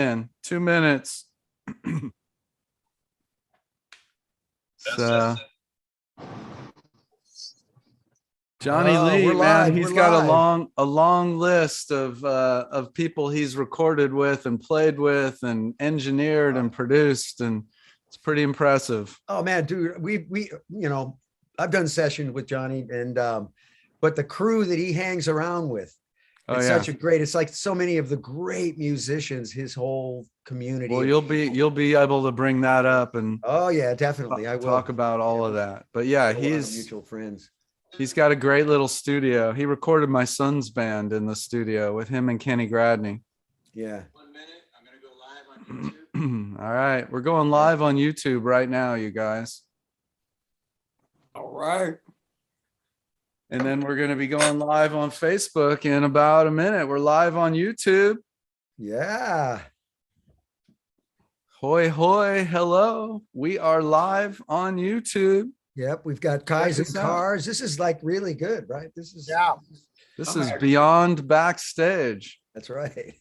in 2 minutes. So Johnny Lee, man, he's got a long list of people he's recorded with and played with and engineered and produced, and it's pretty impressive. Oh man, dude, we I've done sessions with Johnny, and but the crew that he hangs around with, it's such a great. It's like so many of the great musicians, his whole community. Well, you'll be able to bring that up and definitely. I will talk about all of that. But yeah, he's mutual friends. He's got a great little studio. He recorded my son's band in the studio with him and Kenny Gradney. Yeah. 1 minute. I'm going to go live on YouTube. All right. We're going live on YouTube right now, you guys. All right. And then we're going to be going live on Facebook in about a minute. We're live on YouTube. Yeah. Hoi, hoi. Hello. We are live on YouTube. Yep, we've got guys and cars. This is like really good, right? This is This is beyond Backstage. That's right.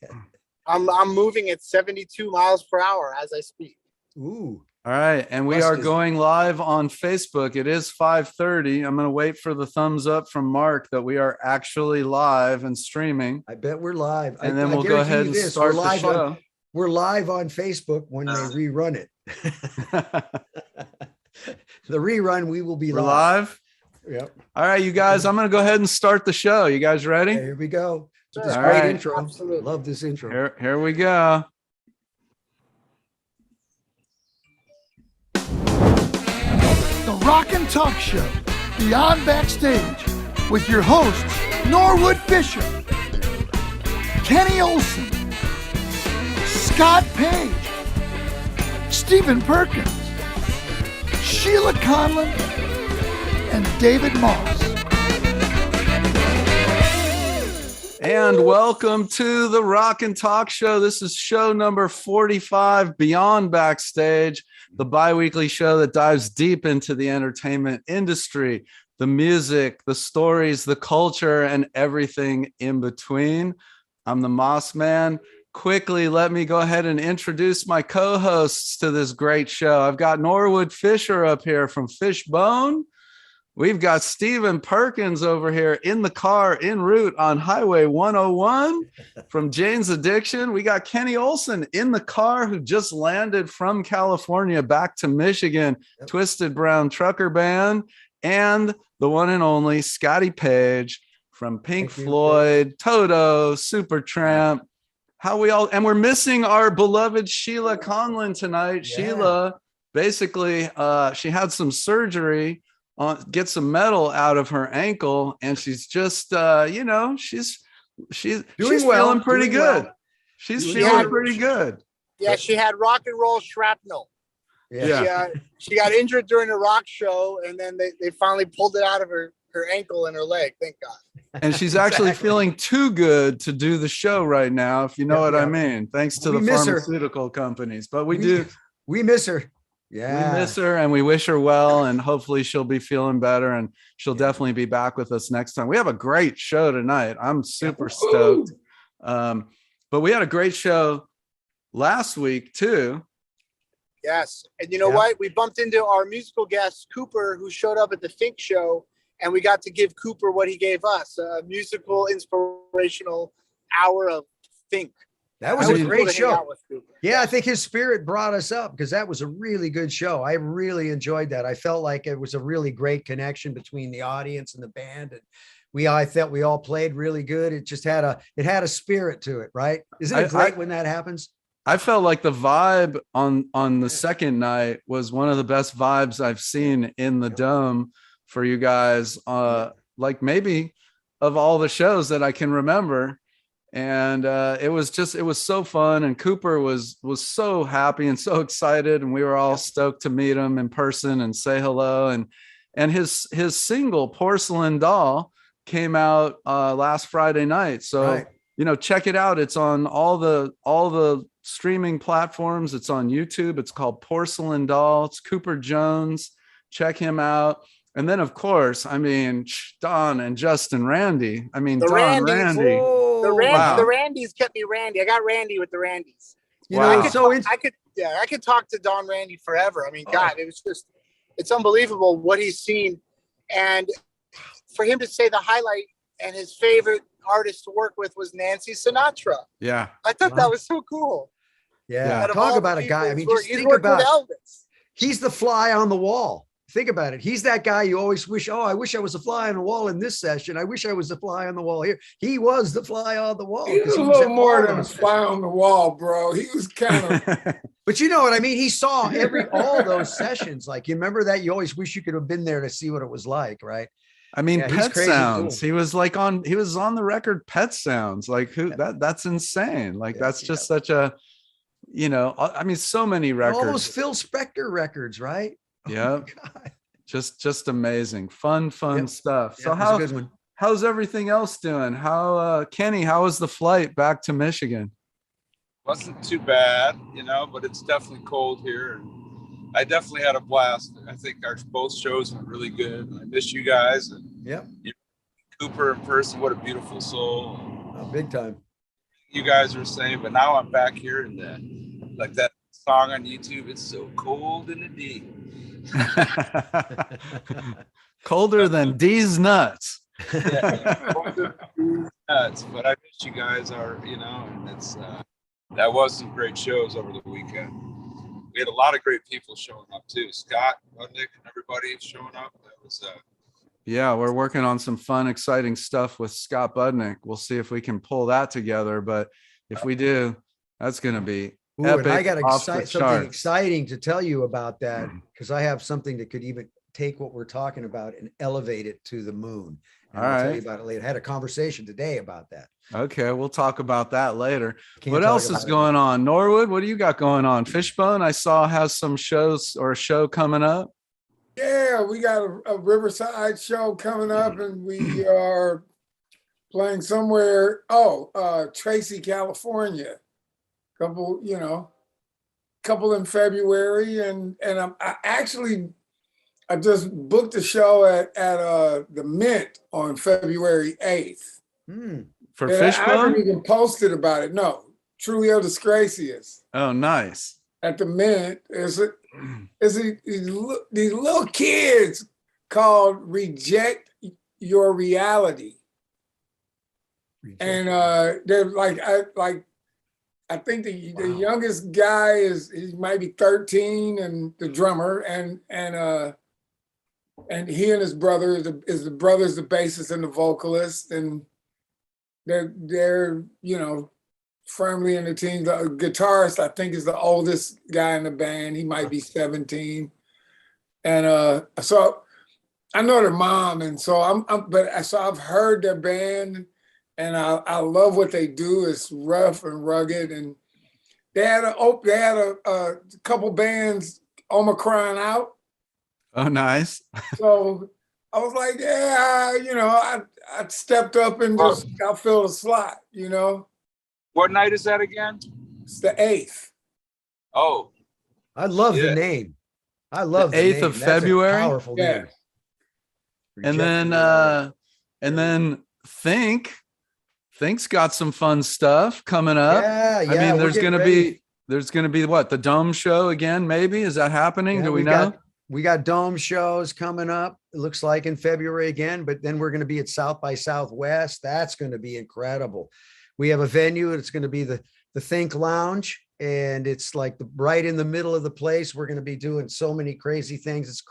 I'm moving at 72 miles per hour as I speak. Ooh. All right, and we are going live on Facebook. It is 5:30. I'm going to wait for the thumbs up from Mark that we are actually live and streaming. I bet we're live. And then we'll go ahead and start the show. We're live on Facebook when they rerun it. The rerun, we will be live. Yep. All right, you guys, I'm going to go ahead and start the show. You guys ready? Okay, here we go. Sure. This All great right. intro. Absolutely. Love this intro. Here we go. The Rock and Talk Show, Beyond Backstage, with your hosts, Norwood Fisher, Kenny Olson, Scott Page, Stephen Perkins, Sheila Conlon, and David Moss. And welcome to the Rock and Talk Show. This is show number 45, Beyond Backstage, the bi-weekly show that dives deep into the entertainment industry, the music, the stories, the culture, and everything in between. I'm the Moss Man. Quickly, let me go ahead and introduce my co-hosts to this great show. I've got Norwood Fisher up here from Fishbone. We've got Stephen Perkins over here in the car en route on Highway 101 from Jane's Addiction. We got Kenny Olson in the car who just landed from California back to Michigan, Twisted Brown Trucker Band, and the one and only Scotty Page from Pink Floyd, Toto, Supertramp. And we're missing our beloved Sheila Conlon tonight. Yeah. Sheila, basically, she had some surgery, get some metal out of her ankle, and she's just, she's feeling pretty good. Well. She's feeling pretty good. Yeah, she had rock and roll shrapnel. Yeah. She got injured during a rock show, and then they finally pulled it out of her ankle and her leg. Thank God. And she's actually feeling too good to do the show right now, if you know what I mean, thanks to the pharmaceutical companies. But we miss her. Yeah. We miss her, and we wish her well, and hopefully she'll be feeling better, and she'll definitely be back with us next time. We have a great show tonight. I'm super stoked. But we had a great show last week too. Yes. And you know what? We bumped into our musical guest, Cooper, who showed up at the Think show, and we got to give Cooper what he gave us, a musical, inspirational hour of Think. That was a great show. Yeah, I think his spirit brought us up because that was a really good show. I really enjoyed that. I felt like it was a really great connection between the audience and the band. And I thought we all played really good. It just had a spirit to it, right? Isn't it great when that happens? I felt like the vibe on the second night was one of the best vibes I've seen in the Dome for you guys, like maybe of all the shows that I can remember. And it was so fun. And Cooper was so happy and so excited. And we were all stoked to meet him in person and say hello. And his single Porcelain Doll came out last Friday night. So, check it out. It's on all the streaming platforms. It's on YouTube. It's called Porcelain Doll. It's Cooper Jones. Check him out. And then, of course, Don and Justin Randy. The Randys kept me Randy. I got Randy with the Randys. You know, I could talk to Don Randy forever. I mean, God, it's unbelievable what he's seen. And for him to say the highlight and his favorite artist to work with was Nancy Sinatra. Yeah. I thought that was so cool. Yeah. Talk about a guy. I mean, just think about Elvis. He's the fly on the wall. Think about it. He's that guy you always wish, I wish I was a fly on the wall in this session. I wish I was the fly on the wall here. He was the fly on the wall. He was a little more than a fly on the wall, bro. He was kind of. But you know what I mean? He saw all those sessions. Like, you remember that? You always wish you could have been there to see what it was like, right? I mean, Pet Sounds. Cool. He was on the record Pet Sounds. Like, that's insane. Like, that's just such a, I mean, so many records. All those Phil Spector records, right? Yeah. Oh, just amazing. Fun stuff. So how's everything else doing? How Kenny, how was the flight back to Michigan? Wasn't too bad, but it's definitely cold here. And I definitely had a blast. I think our both shows went really good. I miss you guys. And Cooper in person, what a beautiful soul. Big time. You guys are saying, but now I'm back here and like that song on YouTube, it's so cold in the D. Colder than D's nuts. Nuts, but I miss you guys and it's that was some great shows over the weekend. We had a lot of great people showing up too. Scott, Nick, and everybody showing up. That was yeah, we're working on some fun, exciting stuff with Scott Budnick. We'll see if we can pull that together. But if we do, that's going to be epic. And I got something exciting to tell you about that, because I have something that could even take what we're talking about and elevate it to the moon. And I'll tell you about it later. I had a conversation today about that. Okay, we'll talk about that later. What else is going on? Norwood, what do you got going on? Fishbone, I saw has some shows or a show coming up. Yeah, we got a Riverside show coming up, and we are playing somewhere. Tracy, California. Couple in February, and I just booked a show at the Mint on February 8th. For Fishbone? I haven't even posted about it. No, Trulio Disgracious. Oh, nice. At the Mint, these little kids called Reject Your Reality. And they're like, I think the youngest guy he might be 13, and the drummer, and he and his brother is the brother's the bassist and the vocalist, and they're firmly in the team. The guitarist, I think, is the oldest guy in the band. He might be 17, and so I know their mom, and so I've heard their band. And I love what they do. It's rough and rugged. And they had a couple bands Omicron out. Oh, nice. So I was like, I stepped up and just I filled a slot, What night is that again? It's the 8th. Oh. I love the name. I love the 8th of February. That's a powerful name. And then Think's got some fun stuff coming up. Yeah. I mean, there's going to be what, the Dome show again, maybe? Is that happening? Yeah, do we know? We got Dome shows coming up, it looks like, in February again, but then we're going to be at South by Southwest. That's going to be incredible. We have a venue, and it's going to be the Think Lounge, and it's like right in the middle of the place. We're going to be doing so many crazy things. It's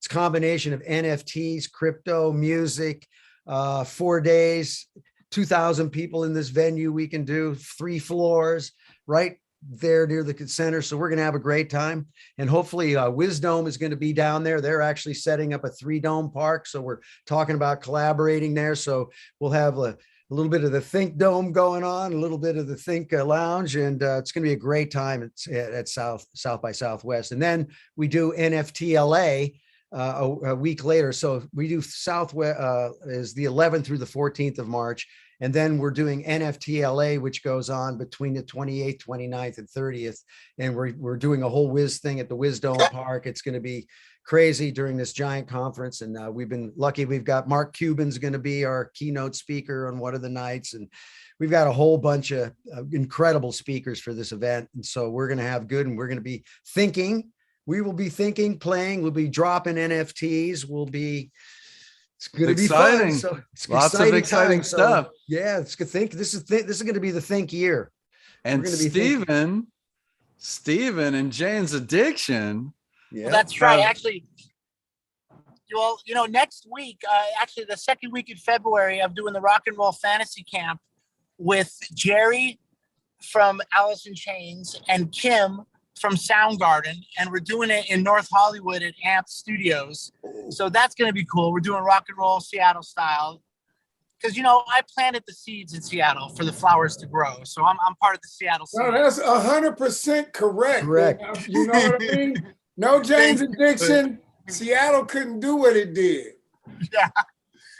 a combination of NFTs, crypto, music, 4 days, 2,000 people in this venue. We can do 3 floors right there near the center. So we're going to have a great time. And hopefully Wisdom is going to be down there. They're actually setting up a 3-dome park. So we're talking about collaborating there. So we'll have a little bit of the Think Dome going on, a little bit of the Think Lounge, and it's going to be a great time at South by Southwest. And then we do NFT LA a week later. So we do Southwest is the 11th through the 14th of March. And then we're doing NFT LA, which goes on between the 28th, 29th, and 30th. And we're doing a whole Wiz thing at the Wisdom Park. It's going to be crazy during this giant conference. And we've been lucky. We've got Mark Cuban's going to be our keynote speaker on one of the nights. And we've got a whole bunch of incredible speakers for this event. And so we're going to have good, and we're going to be thinking, playing, we'll be dropping NFTs. It's going to be fun. So it's lots of exciting stuff. So, yeah, it's good. This is going to be the think year. And Steven and Jane's Addiction. Yeah, well, that's right. Actually, well, next week, actually the second week in February, I'm doing the Rock and Roll Fantasy Camp with Jerry from Alice in Chains and Kim from Soundgarden, and we're doing it in North Hollywood at AMP Studios. So that's going to be cool. We're doing rock and roll Seattle style, because I planted the seeds in Seattle for the flowers to grow. So I'm part of the Seattle scene. No, that's 100% correct. Correct. You know what I mean? No Jane's Addiction, Seattle couldn't do what it did. Yeah.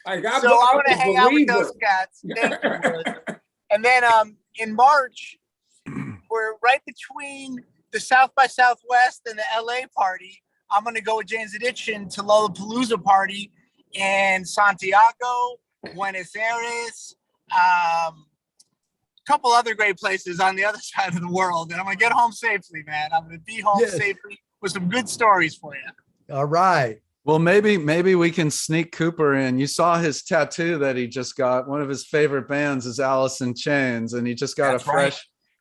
Like I'm going to hang out with those cats. Thank you. And then in March, we're right between the South by Southwest and the LA party. I'm going to go with Jane's Addiction to Lollapalooza party in Santiago, Buenos Aires, a couple other great places on the other side of the world. And I'm going to get home safely, man. I'm going to be home safely with some good stories for you. All right. Well, maybe we can sneak Cooper in. You saw his tattoo that he just got. One of his favorite bands is Alice in Chains, and he just got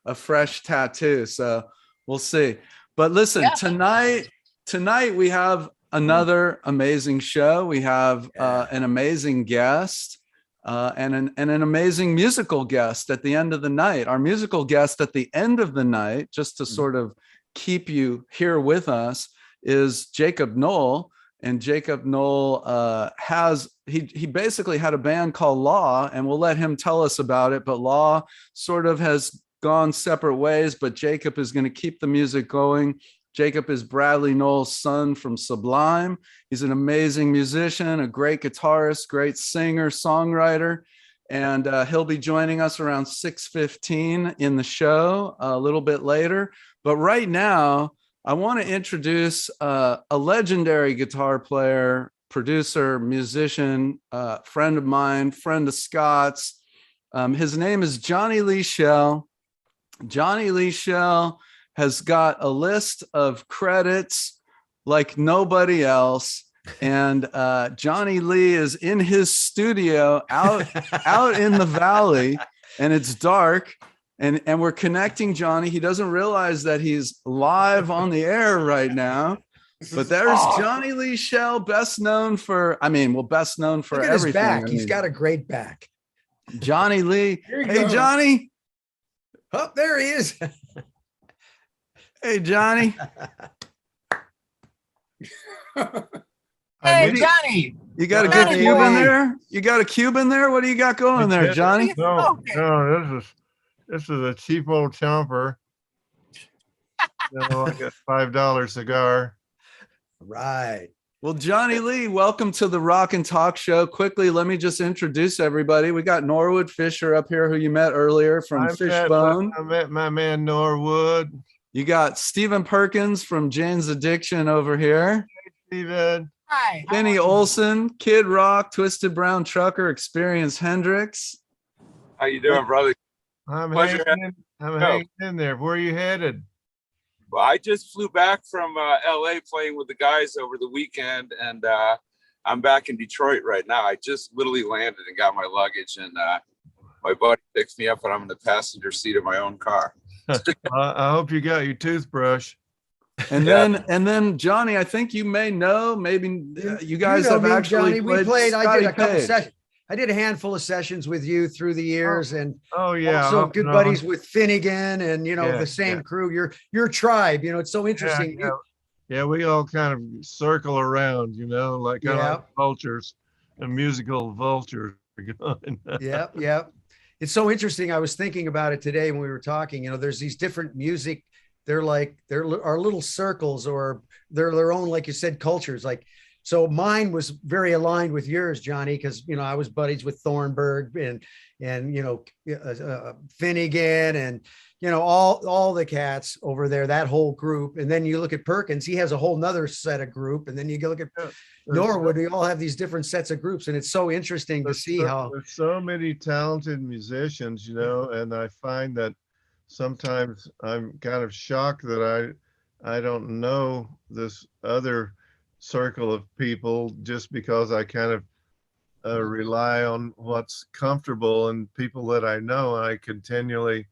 a fresh tattoo. So we'll see. But listen, tonight we have another amazing show. We have an amazing guest and an amazing musical guest at the end of the night. Our musical guest at the end of the night, just to sort of keep you here with us, is Jakob Nowell. And Jakob Nowell he basically had a band called Law, and we'll let him tell us about it. But Law sort of has gone separate ways, but Jakob is going to keep the music going. Jakob is Bradley Nowell's son from Sublime. He's an amazing musician, a great guitarist, great singer, songwriter. And he'll be joining us around 6:15 in the show a little bit later. But right now, I want to introduce a legendary guitar player, producer, musician, friend of mine, friend of Scott's. His name is Johnny Lee Schell. Johnny Lee Schell has got a list of credits like nobody else. And Johnny Lee is in his studio out in the valley, and it's dark. And we're connecting Johnny. He doesn't realize that he's live on the air right now. But there's Johnny Lee Schell, best known for everything. Look at his back. He's got a great back. Johnny Lee. Hey, Johnny. Oh, there he is. Hey, Johnny. Hey, Johnny. You got a good cube in there? You got a cube in there? What do you got going there, Johnny? No, this is a cheap old chomper. Like a $5 cigar. Right. Well, Johnny Lee, welcome to the Rock and Talk Show. Quickly, let me just introduce everybody. We got Norwood Fisher up here, who you met earlier from Fishbone. I met my man Norwood. You got Stephen Perkins from Jane's Addiction over here. Hey, Stephen. Hi. Benny Olson, Kid Rock, Twisted Brown Trucker, Experience Hendrix. How you doing, brother? I'm hanging in there. Where are you headed? Well, I just flew back from LA playing with the guys over the weekend, and I'm back in Detroit right now. I just literally landed and got my luggage, and my buddy picked me up, and I'm in the passenger seat of my own car. I hope you got your toothbrush. And then Johnny, I think you may know, maybe you guys have actually Johnny, we played. I did a couple sessions. I did a handful of sessions with you through the years, and also good buddies with Finnegan, and the same crew. Your tribe. It's so interesting. Yeah, we all kind of circle around, like kind of like vultures, and musical vultures. Yeah. It's so interesting. I was thinking about it today when we were talking. There's these different music. They're our little circles, or they're their own, like you said, cultures. So mine was very aligned with yours, Johnny, because I was buddies with Thornburg and Finnegan, and all the cats over there, that whole group. And then you look at Perkins, he has a whole nother set of group. And then you go look at Norwood, we all have these different sets of groups. And it's so interesting to see how there's so many talented musicians, and I find that sometimes I'm kind of shocked that I don't know this other circle of people just because I kind of rely on what's comfortable and people that I know. I continually,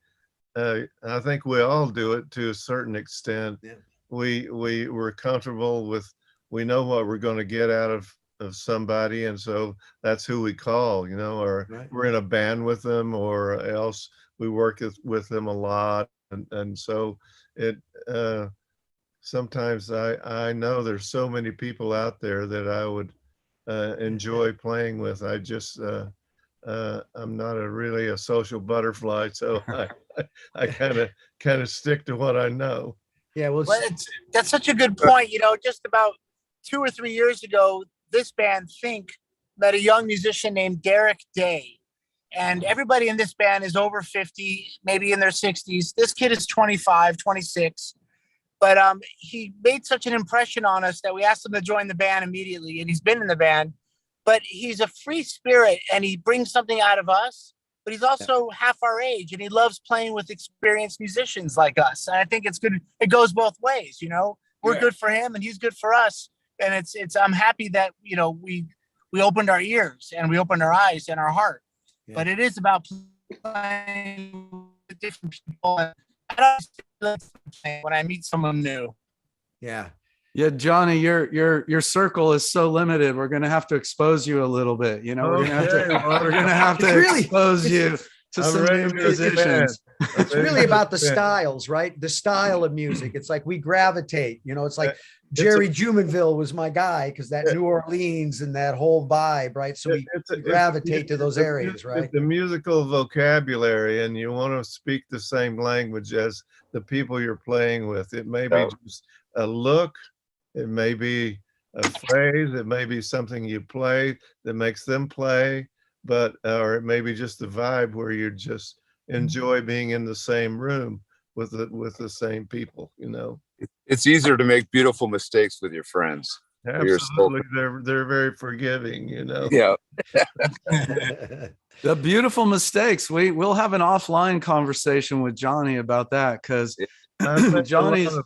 I think we all do it to a certain extent. Yeah. We're comfortable with, we know what we're going to get out of somebody, and so that's who we call, or right. We're in a band with them, or else we work with them a lot, and so it sometimes I know there's so many people out there that I would enjoy playing with. I just I'm not really a social butterfly, so I kind of stick to what I know. Yeah, well, that's such a good point. Just about 2 or 3 years ago, this band Think met a young musician named Derek Day, and everybody in this band is over 50, maybe in their 60s. This kid is 25, 26. But he made such an impression on us that we asked him to join the band immediately, and he's been in the band. But he's a free spirit, and he brings something out of us, but he's also half our age, and he loves playing with experienced musicians like us. And I think it's good. It goes both ways, We're good for him, and he's good for us. And it's I'm happy that, we opened our ears, and we opened our eyes and our heart. Yeah. But it is about playing with different people. And I don't when I meet someone new. Yeah. Yeah, Johnny, your circle is so limited. We're going to have to expose you a little bit. We're going to have to expose you to some new musicians. It's really about the styles, right? The style of music. It's like we gravitate. It's like Jerry Jumonville was my guy because that New Orleans and that whole vibe, right? So we gravitate to those areas, right? It's the musical vocabulary, and you want to speak the same language as the people you're playing with. It may be just a look. It may be a phrase. It may be something you play that makes them play, or it may be just the vibe where you just enjoy being in the same room with the same people. It's easier to make beautiful mistakes with your friends. Absolutely, they're very forgiving. Yeah. The beautiful mistakes. We'll have an offline conversation with Johnny about that because Johnny's.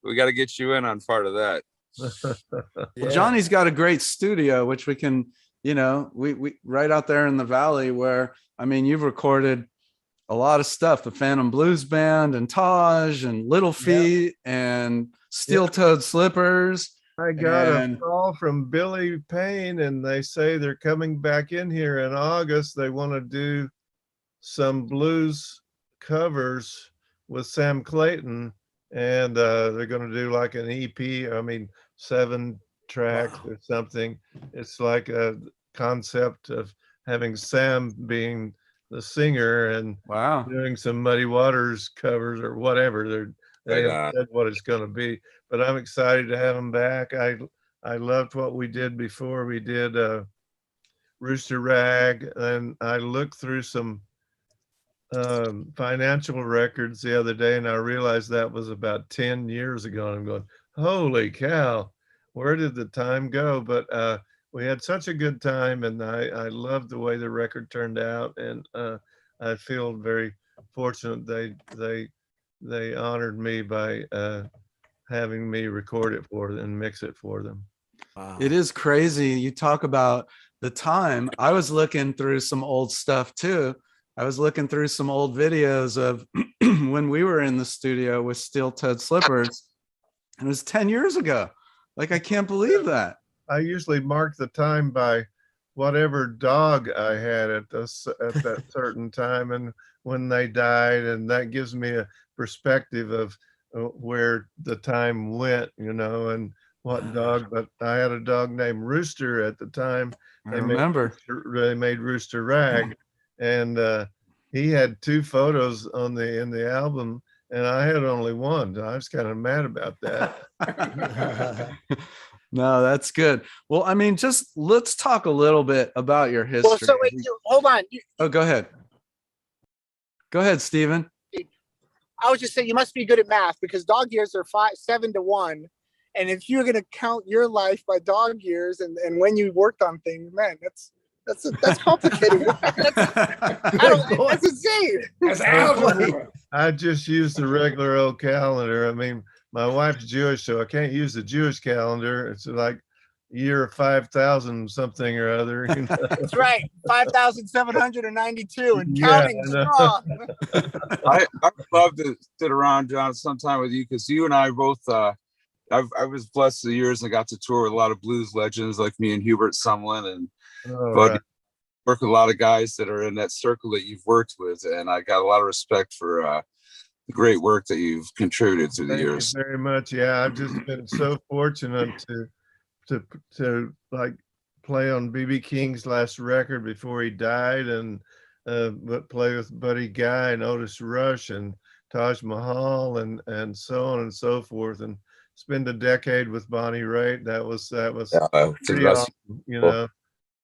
We got to get you in on part of that. Well, Johnny's got a great studio, which we can, we right out there in the valley where, you've recorded a lot of stuff, the Phantom Blues Band and Taj and Little Feat and Steel-Toed Slippers. I got a call from Billy Payne, and they say they're coming back in here in August. They want to do some blues covers with Sam Clayton. And they're going to do like an EP, 7 tracks or something. It's like a concept of having Sam being the singer and doing some Muddy Waters covers or whatever. They haven't said what it's going to be, but I'm excited to have them back. I loved what we did before. We did Rooster Rag, and I looked through some financial records the other day, and I realized that was about 10 years ago. And I'm going, holy cow, where did the time go? But we had such a good time, and I loved the way the record turned out, and I feel very fortunate they honored me by having me record it for them and mix it for them. Wow. It is crazy. You talk about the time. I was looking through some old stuff too. I was looking through some old videos of when we were in the studio with Steel-Toed Slippers. It was 10 years ago. Like, I can't believe that. I usually mark the time by whatever dog I had at that certain time and when they died. And that gives me a perspective of where the time went, and what dog. But I had a dog named Rooster at the time. I remember. They made Rooster Rag. And he had 2 photos in the album, and I had only 1. I was kind of mad about that. No, that's good. Well, just let's talk a little bit about your history. Well, so wait, hold on. Go ahead. Go ahead, Stephen. I was just saying you must be good at math because dog years are 7 to 1. And if you're going to count your life by dog years and when you worked on things, man, that's complicated. That's insane. That's algebra. I just use the regular old calendar. I mean, my wife's Jewish, so I can't use the Jewish calendar. It's like year 5,000 something or other. You know? That's right, 5,792 and counting strong. I would love to sit around, John, sometime with you because you and I both. I was blessed the years and got to tour with a lot of blues legends like me and Hubert Sumlin and Buddy. Work with a lot of guys that are in that circle that you've worked with, and I got a lot of respect for the great work that you've contributed through the years. Thank you very much. Yeah, I've just been so fortunate to like play on B.B. King's last record before he died, and play with Buddy Guy and Otis Rush and Taj Mahal and so on and so forth, and spend a decade with Bonnie Raitt. That was pretty awesome. You know,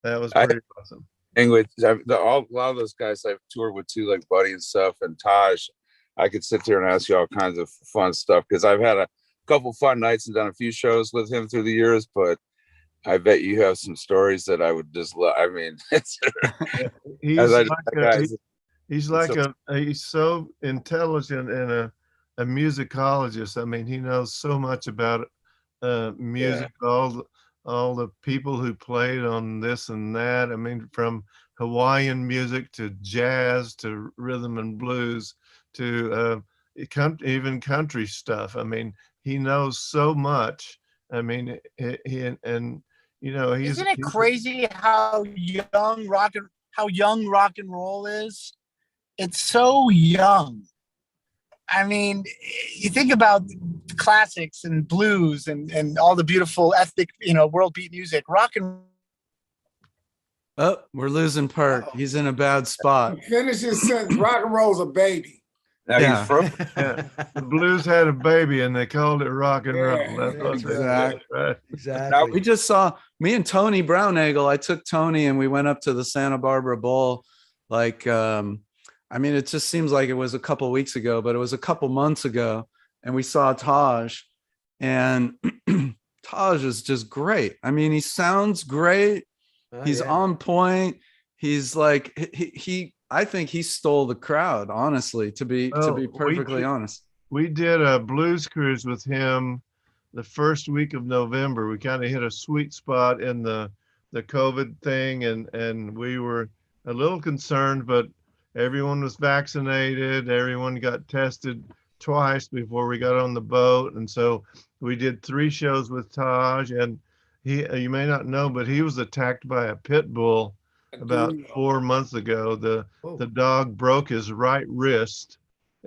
that was pretty awesome. Anyway, a lot of those guys I've toured with too, like Buddy and stuff, and Taj. I could sit there and ask you all kinds of fun stuff because I've had a couple fun nights and done a few shows with him through the years. But I bet you have some stories that I would just love. I mean, he's so intelligent and a musicologist. I mean, he knows so much about music. Yeah. All the people who played on this and that. I mean, from Hawaiian music to jazz to rhythm and blues to even country stuff. I mean, he knows so much. I mean, isn't it crazy how young rock and roll is? It's so young. I mean, you think about classics and blues and all the beautiful ethnic, world beat music, rock and. Oh, we're losing Perk. He's in a bad spot. Finish his sentence. Rock and roll's a baby. Yeah. The blues had a baby and they called it rock and roll. That's what's exactly. Exactly. We just saw me and Tony Brownagel. I took Tony and we went up to the Santa Barbara Bowl. I mean, it just seems like it was a couple weeks ago, but it was a couple months ago. And we saw Taj, and Taj is just great. I mean, he sounds great. He's on point. He's like, I think he stole the crowd, honestly, to be perfectly honest. We did a blues cruise with him the first week of November. We kind of hit a sweet spot in the COVID thing, and we were a little concerned, but everyone was vaccinated. Everyone got tested twice before we got on the boat. And so we did 3 shows with Taj, and you may not know, but he was attacked by a pit bull about 4 months ago. The dog broke his right wrist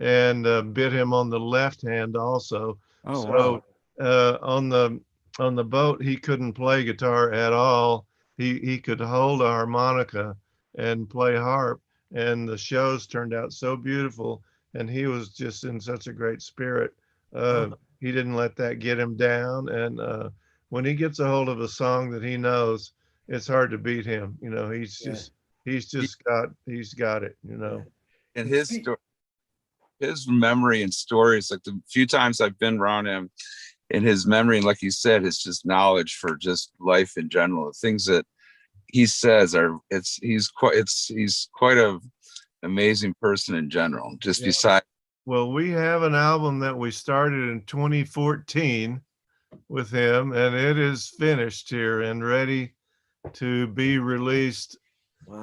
and bit him on the left hand also. Oh, wow. On the boat, he couldn't play guitar at all. He could hold a harmonica and play harp. And the shows turned out so beautiful, and he was just in such a great spirit. He didn't let that get him down, and when he gets a hold of a song that he knows, it's hard to beat him. He's got it. And his memory and stories, like the few times I've been around him, in his memory, and like you said, it's just knowledge for just life in general. The things that he says he's quite a amazing person in general. Just beside. Well, we have an album that we started in 2014 with him, and it is finished here and ready to be released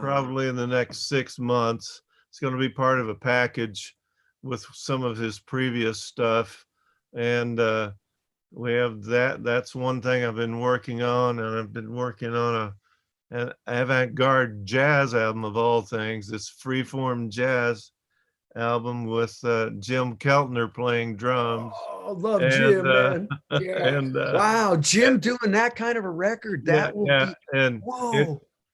probably in the next 6 months. It's going to be part of a package with some of his previous stuff, and we have that's one thing I've been working on, and I've been working on an avant-garde jazz album of all things, this freeform jazz album with Jim Keltner playing drums. Oh, love Jim, man. Yeah. And wow, Jim doing that kind of a record. That will be. And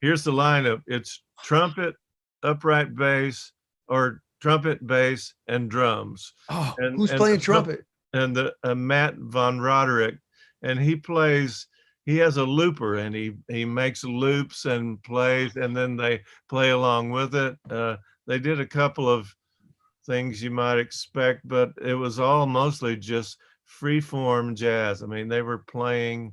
here's the lineup. It's trumpet, upright bass, or trumpet, bass, and drums. Oh, who's playing trumpet? And Matt Von Roderick, and he has a looper, and he makes loops and plays, and then they play along with it. They did a couple of things you might expect, but it was all mostly just free form jazz. I mean, they were playing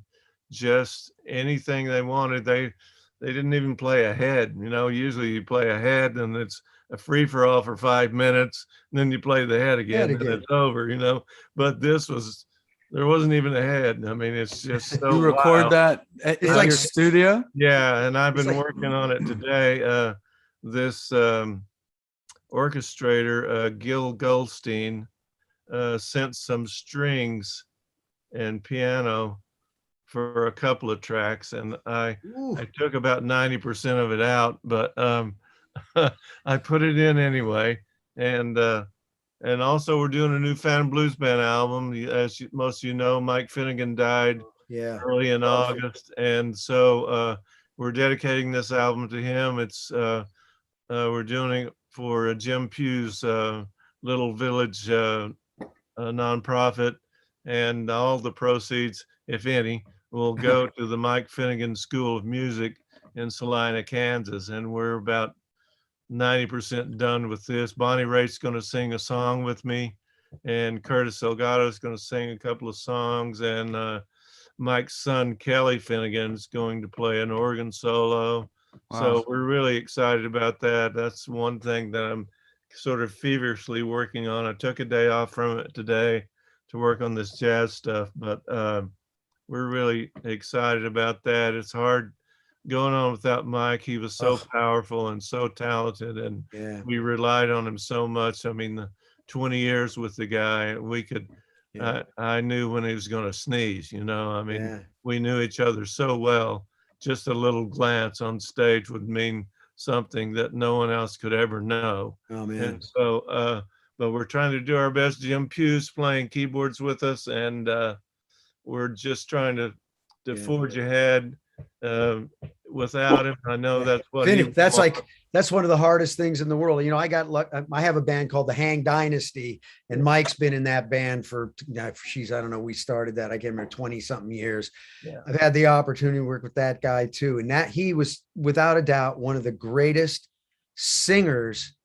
just anything they wanted. They didn't even play ahead. You know, usually you play ahead and it's a free for all for 5 minutes, and then you play the head again and it's over, you know. But this was, there wasn't even a head. I mean, it's just so you record wild. that at your studio? Yeah, and I've been working on it today. This orchestrator, Gil Goldstein, sent some strings and piano for a couple of tracks, and I took about 90% of it out, but I put it in anyway. And also we're doing a new Phantom Blues Band album. As most of you know, Mike Finnegan died early in August, and so we're dedicating this album to him. It's we're doing it for Jim Pugh's Little Village nonprofit, and all the proceeds, if any, will go to the Mike Finnegan School of Music in Salina, Kansas. And we're about 90% done with this. Bonnie Raitt's going to sing a song with me, and Curtis Delgado is going to sing a couple of songs, and Mike's son Kelly Finnegan is going to play an organ solo. Wow. So we're really excited about that. That's one thing that I'm sort of feverishly working on. I took a day off from it today to work on this jazz stuff, but we're really excited about that. It's hard going on without Mike. He was so powerful and so talented, and we relied on him so much. I mean, the 20 years with the guy, we could, I knew when he was going to sneeze, you know. I mean, we knew each other so well. Just a little glance on stage would mean something that no one else could ever know. Oh, man. And so, but we're trying to do our best. Jim Pugh's playing keyboards with us, and we're just trying to forge ahead without him. I know that's what that's one of the hardest things in the world. You know, I have a band called the Hang Dynasty, and Mike's been in that band for, I don't know, we started that, I can't remember, 20 something years. I've had the opportunity to work with that guy too, and that he was without a doubt one of the greatest singers,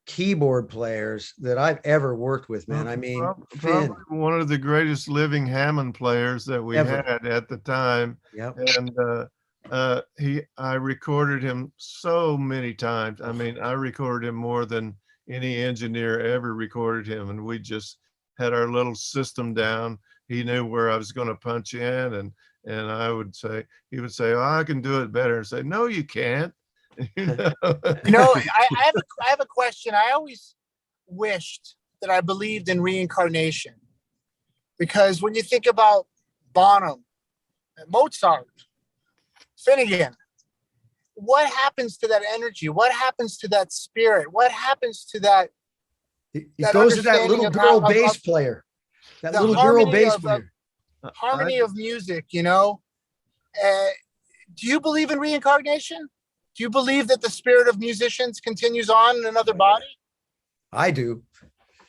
keyboard players that I've ever worked with, man. I mean, probably one of the greatest living Hammond players that we had at the time. And I recorded him so many times. I mean, I recorded him more than any engineer ever recorded him, and we just had our little system down. He knew where I was going to punch in, and I would say, he would say, "Oh, I can do it better," and say, "No, you can't." You know, I have a question. I always wished that I believed in reincarnation, because when you think about Bonham, Mozart, Finnegan, what happens to that energy? What happens to that spirit? What happens to that? It goes to that little girl bass player. That little girl bass player. Harmony of music, you know. Do you believe in reincarnation? Do you believe that the spirit of musicians continues on in another body? I do.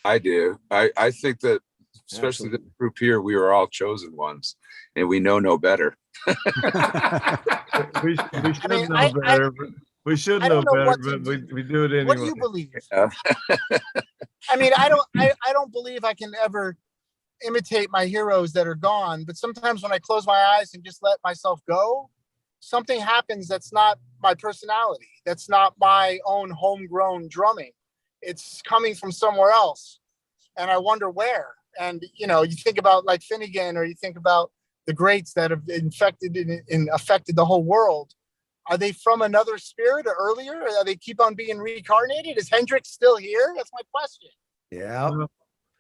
I do. I think that, especially the group here, we were all chosen ones, and we know no better. we should know better. We should know better, but we do it anyway. What do you believe? I mean, I don't believe I can ever imitate my heroes that are gone, but sometimes when I close my eyes and just let myself go, something happens that's not my personality. That's not my own homegrown drumming. It's coming from somewhere else. And I wonder where. And, you know, you think about like Finnegan, or you think about the greats that have infected and affected the whole world. Are they from another spirit or earlier? Or are they keep on being reincarnated? Is Hendrix still here? That's my question. Yeah.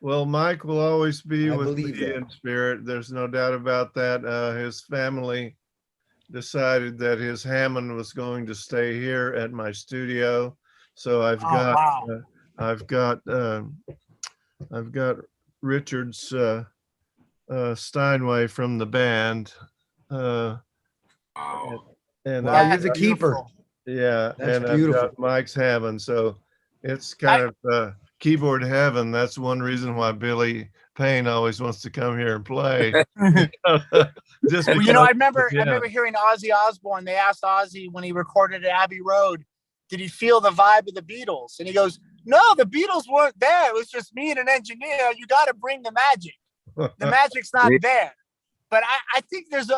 Well, Mike will always be with me in spirit. There's no doubt about that. His family decided that his Hammond was going to stay here at my studio, so I've got Richard's Steinway from the band. And you're the keeper. Yeah, that's and beautiful. I've got Mike's Hammond, so it's kind of keyboard heaven. That's one reason why Billy Payne always wants to come here and play. Just because, you know, I remember hearing Ozzy Osbourne. They asked Ozzy when he recorded at Abbey Road, did he feel the vibe of the Beatles? And he goes, No, the Beatles weren't there. It was just me and an engineer. You got to bring the magic. The magic's not there. But I think there's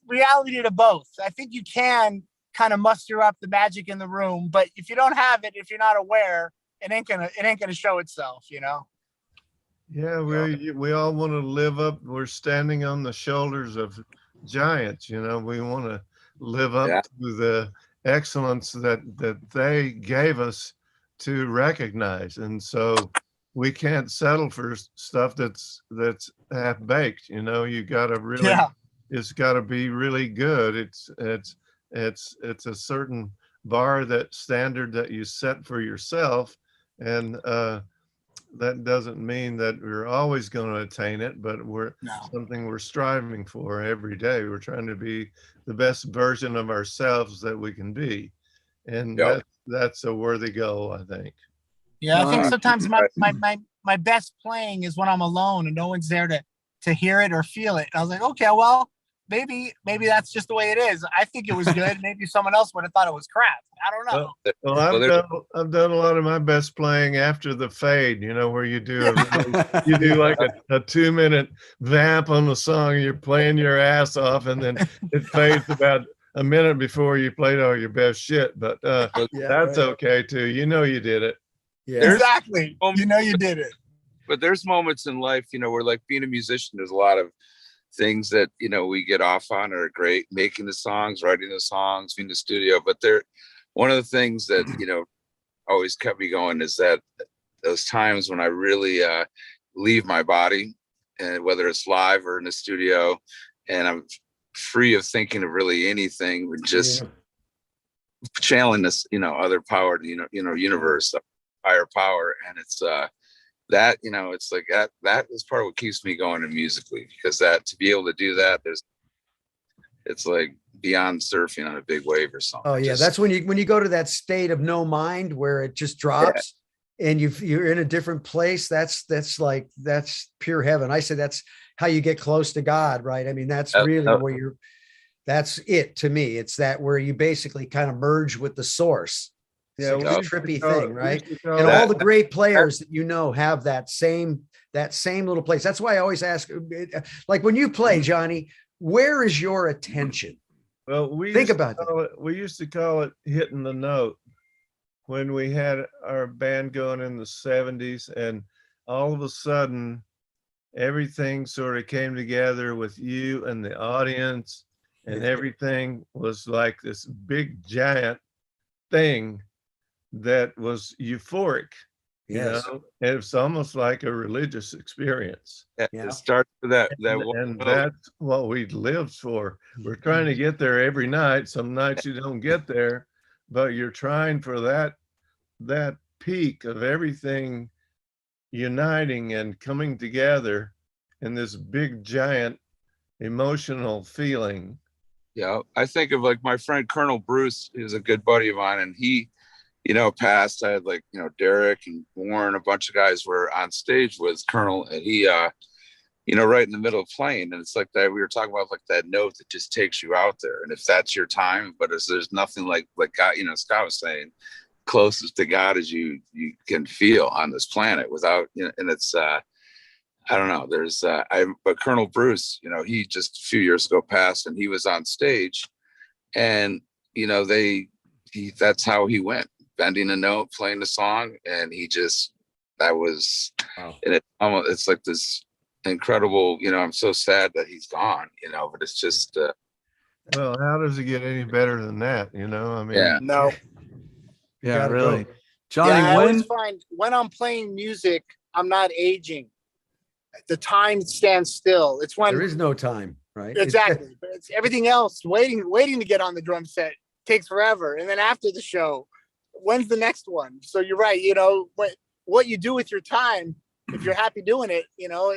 reality to both. I think you can kind of muster up the magic in the room, but if you don't have it, if you're not aware, it ain't gonna show itself, you know. Yeah, we all want to live up. We're standing on the shoulders of giants, you know. We want to live up to the excellence that they gave us to recognize, and so we can't settle for stuff that's half baked. You know, you got to really, it's got to be really good. It's a certain bar, that standard that you set for yourself, and that doesn't mean that we're always going to attain it, but something we're striving for every day. We're trying to be the best version of ourselves that we can be, and that's a worthy goal, I think. Yeah, I think sometimes my best playing is when I'm alone and no one's there to hear it or feel it. And I was like, okay, well, maybe that's just the way it is. I think it was good. Maybe someone else would have thought it was crap. I don't know. Well, I've done a lot of my best playing after the fade, you know, where you do like a 2-minute vamp on the song, you're playing your ass off, and then it fades about a minute before you played all your best shit. But that's okay too. You know you did it. Yeah, exactly. You know you did it. But there's moments in life, you know, where, like, being a musician, there's a lot of things that, you know, we get off on are great, making the songs, writing the songs, being in the studio. But one of the things that, you know, always kept me going is that those times when I really leave my body, and whether it's live or in the studio, and I'm free of thinking of really anything, just channeling this, you know, other power, universe, higher power. And it's that, you know, it's like that is part of what keeps me going musically, because that, to be able to do that, it's like beyond surfing on a big wave or something. Oh yeah, that's when you go to that state of no mind where it just drops and you're in a different place. That's pure heaven. I say that's how you get close to God, right? I mean, that's really where that's it to me. It's that where you basically kind of merge with the source. Yeah, it's a trippy thing, right? And all the great players that you know have that same little place. That's why I always ask, like, when you play, Johnny, where is your attention? Well, we used to call it hitting the note when we had our band going in the 70s, and all of a sudden everything sort of came together with you and the audience, and everything was like this big giant thing that was euphoric. Yes. You know? It's almost like a religious experience. It starts with that and that's what we lived for. We're trying to get there every night. Some nights you don't get there, but you're trying for that peak of everything uniting and coming together in this big giant emotional feeling. Yeah, I think of, like, my friend Colonel Bruce, who's a good buddy of mine, and he, you know, passed. I had, like, you know, Derek and Warren, a bunch of guys were on stage with Colonel, and he, you know, right in the middle of playing, and it's like that, we were talking about, like, that note that just takes you out there, and if that's your time, but there's nothing like God, you know, Scott was saying, closest to God as you can feel on this planet without, you know, and it's, I don't know, there's, but Colonel Bruce, you know, he just a few years ago passed, and he was on stage, and, you know, that's how he went, bending a note, playing the song, and that was, and it's like this incredible, you know, I'm so sad that he's gone, you know, but it's just, well, how does it get any better than that? You know, I mean, no. Yeah, really. Johnny, I always find when I'm playing music, I'm not aging. The time stands still. It's when there is no time, right? Exactly. But it's everything else waiting to get on the drum set takes forever. And then after the show, when's the next one? So you're right. You know, what you do with your time, if you're happy doing it, you know,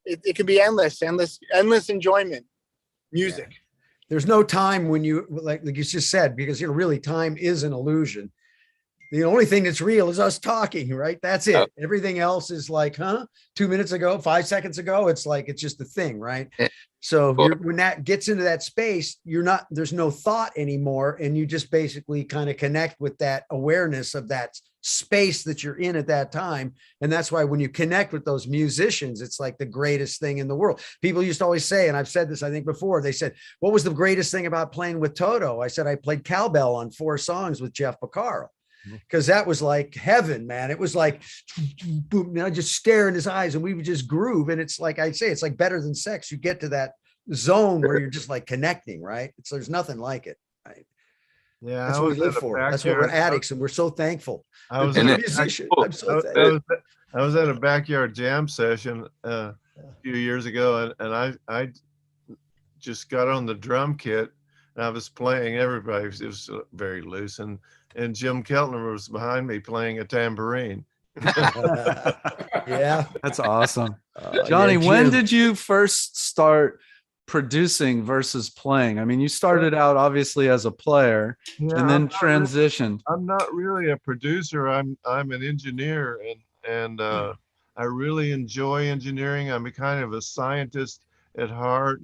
it can be endless enjoyment. Music. Yeah. There's no time when you, like you just said, because, you know, really time is an illusion. The only thing that's real is us talking, right? That's it. Everything else is like, 2 minutes ago, 5 seconds ago, it's like, it's just a thing, right? So when that gets into that space, there's no thought anymore. And you just basically kind of connect with that awareness of that space that you're in at that time. And that's why when you connect with those musicians, it's like the greatest thing in the world. People used to always say, and I've said this, I think before, they said, what was the greatest thing about playing with Toto? I said, I played cowbell on 4 songs with Jeff Porcaro. Because that was like heaven, man. It was like, boom, and I just stare in his eyes and we would just groove. And it's like, I say, it's like better than sex. You get to that zone where you're just like connecting, right? There's nothing like it. Right? Yeah. That's what we live for. That's what we're addicts. And we're so thankful. I was a musician. I'm so thankful. I was at a backyard jam session a few years ago, and I just got on the drum kit and I was playing everybody. It was very loose. And Jim Keltner was behind me playing a tambourine. Yeah. That's awesome. Johnny, when did you first start producing versus playing? I mean, you started out obviously as a player and then transitioned. I'm not really a producer. I'm an engineer, and I really enjoy engineering. I'm a kind of a scientist at heart.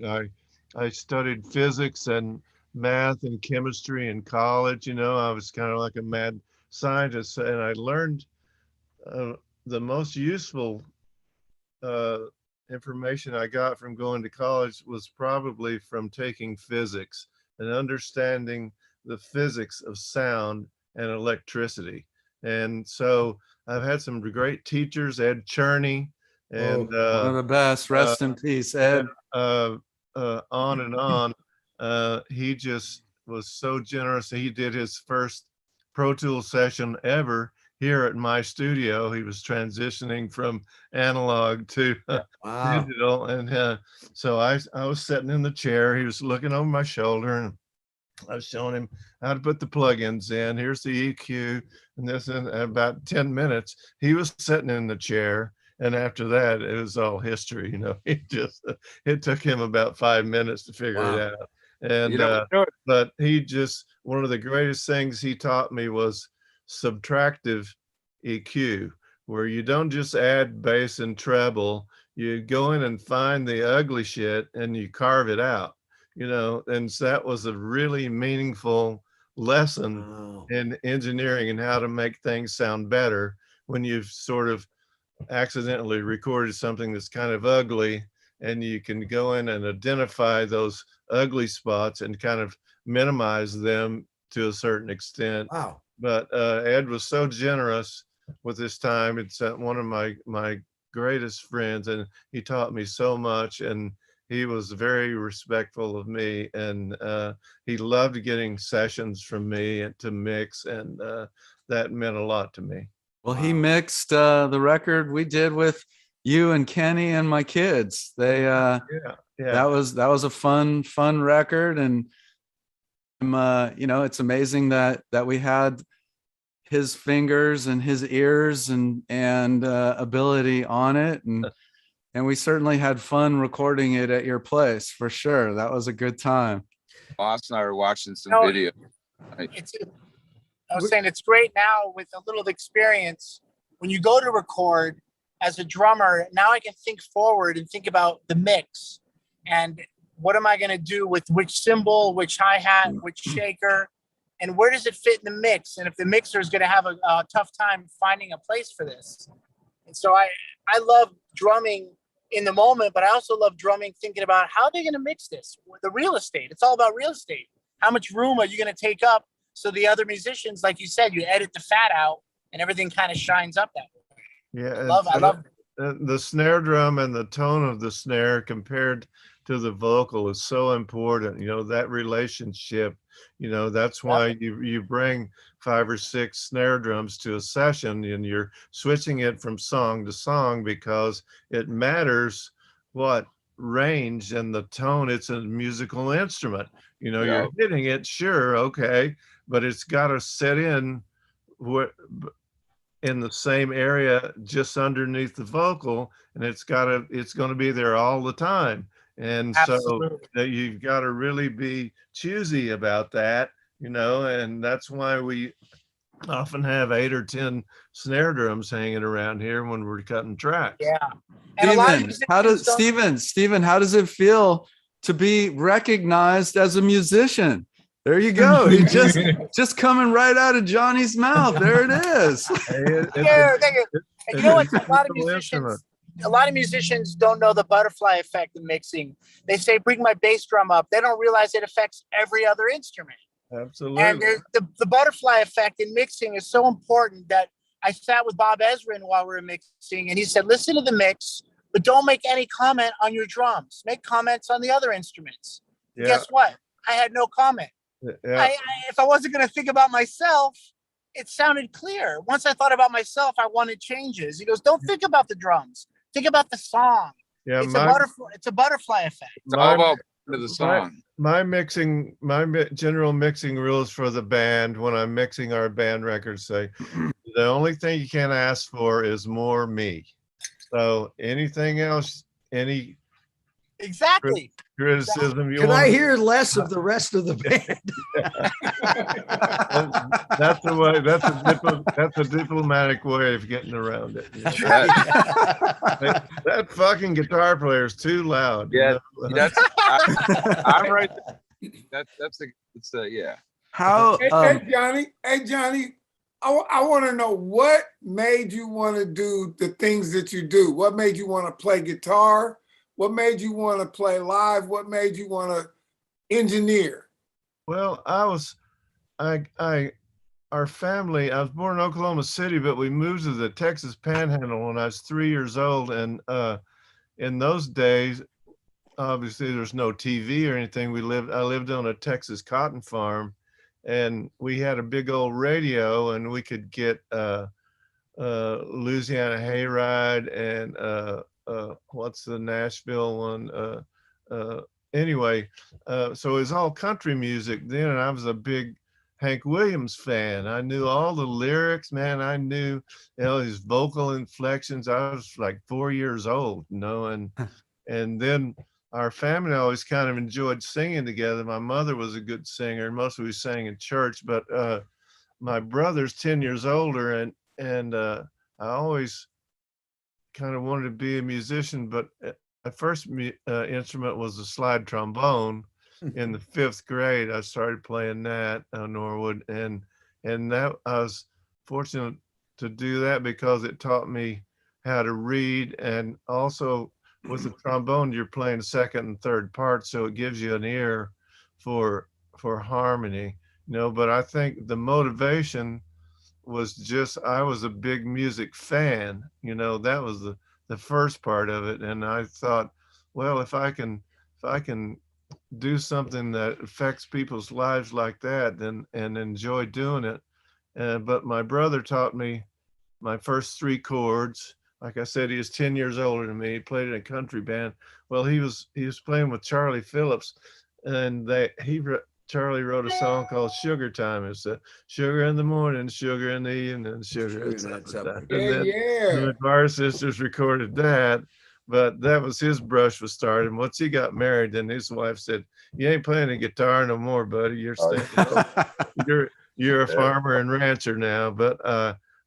I studied physics and math and chemistry in college. I was kind of like a mad scientist, and I learned the most useful information I got from going to college was probably from taking physics and understanding the physics of sound and electricity. And so I've had some great teachers, Ed Cherney, and one of the best. Rest in peace, Ed. On and on. He just was so generous. He did his first Pro Tools session ever here at my studio. He was transitioning from analog to digital. And so I was sitting in the chair. He was looking over my shoulder, and I was showing him how to put the plugins in. Here's the EQ, and this. In about 10 minutes, he was sitting in the chair. And after that, it was all history. It took him about 5 minutes to figure it out. And but one of the greatest things he taught me was subtractive EQ, where you don't just add bass and treble, you go in and find the ugly shit and you carve it out, and so that was a really meaningful lesson in engineering and how to make things sound better when you've sort of accidentally recorded something that's kind of ugly, and you can go in and identify those ugly spots and kind of minimize them to a certain extent. Wow. But Ed was so generous with his time. It's one of my greatest friends, and he taught me so much, and he was very respectful of me, and he loved getting sessions from me and to mix, and that meant a lot to me. Well, he mixed the record we did with you and Kenny and my kids. They that was a fun record, and it's amazing that we had his fingers and his ears and ability on it, and we certainly had fun recording it at your place for sure. That was a good time. Austin and I were watching some video. I was saying it's great now with a little experience. When you go to record as a drummer, now I can think forward and think about the mix and what am I going to do with which cymbal, which hi-hat, which shaker, and where does it fit in the mix? And if the mixer is going to have a tough time finding a place for this. And so I love drumming in the moment, but I also love drumming thinking about how they're going to mix this. The real estate. It's all about real estate. How much room are you going to take up? So the other musicians, like you said, you edit the fat out and everything kind of shines up that way. Yeah. I love the snare drum and the tone of the snare compared to the vocal is so important. That relationship, that's why you bring 5 or 6 snare drums to a session and you're switching it from song to song because it matters what range and the tone. It's a musical instrument. You're hitting it, sure, okay, but it's got to set in the same area just underneath the vocal, and it's going to be there all the time. And Absolutely. So you've got to really be choosy about that, and that's why we often have 8 or 10 snare drums hanging around here when we're cutting tracks. Yeah. And Steven, how does it feel to be recognized as a musician? There you go. He just coming right out of Johnny's mouth. There it is. And you know what? A lot of musicians don't know the butterfly effect in mixing. They say, bring my bass drum up. They don't realize it affects every other instrument. Absolutely. And the butterfly effect in mixing is so important that I sat with Bob Ezrin while we were mixing, and he said, listen to the mix, but don't make any comment on your drums. Make comments on the other instruments. Yeah. Guess what? I had no comment. Yeah. If I wasn't going to think about myself, it sounded clear. Once I thought about myself, I wanted changes. He goes, don't think about the drums. Think about the song. Yeah, it's a butterfly effect. It's all about the song. My general mixing rules for the band when I'm mixing our band records say, the only thing you can't ask for is more me. So anything else, any exactly criticism you Can want. I hear less of the rest of the band? That's the way. That's a diplomatic way of getting around it. That fucking guitar player is too loud. Yeah, I'm right there. It's yeah. How? Hey Johnny, I want to know what made you want to do the things that you do. What made you want to play guitar? What made you want to play live? What made you want to engineer? Well, our family, I was born in Oklahoma City, but we moved to the Texas Panhandle when I was 3 years old. And in those days, obviously there's no TV or anything. I lived on a Texas cotton farm, and we had a big old radio, and we could get Louisiana Hayride and what's the Nashville one? Anyway, so it was all country music then, and I was a big Hank Williams fan. I knew all the lyrics, man. I knew, his vocal inflections. I was like 4 years old, and then our family always kind of enjoyed singing together. My mother was a good singer. Mostly we sang in church, but my brother's 10 years older, and I always kind of wanted to be a musician, but my first instrument was a slide trombone. In the 5th grade, I started playing that on Norwood, and that I was fortunate to do that because it taught me how to read, and also with the trombone, you're playing second and third parts, so it gives you an ear for harmony, But I think the motivation was just I was a big music fan, that was the first part of it, and I thought, well, if I can do something that affects people's lives like that, and enjoy doing it. But my brother taught me my first 3 chords. Like I said, he was 10 years older than me. He played in a country band. Well, he was playing with Charlie Phillips, and Charlie wrote a song called Sugar Time. It's sugar in the morning, sugar in the evening, sugar. The Bar Sisters recorded that, but that was his brush was started. And once he got married, then his wife said, "You ain't playing the guitar no more, buddy. You're you're a farmer and rancher now." But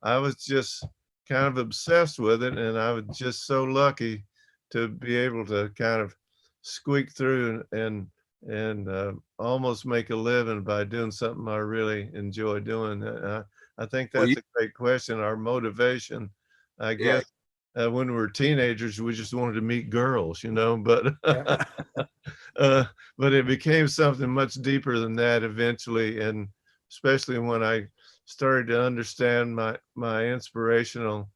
I was just kind of obsessed with it, and I was just so lucky to be able to kind of squeak through and almost make a living by doing something I really enjoy doing. I think that's a great question. Our motivation, I guess, when we were teenagers, we just wanted to meet girls, but but it became something much deeper than that eventually, and especially when I started to understand my inspirational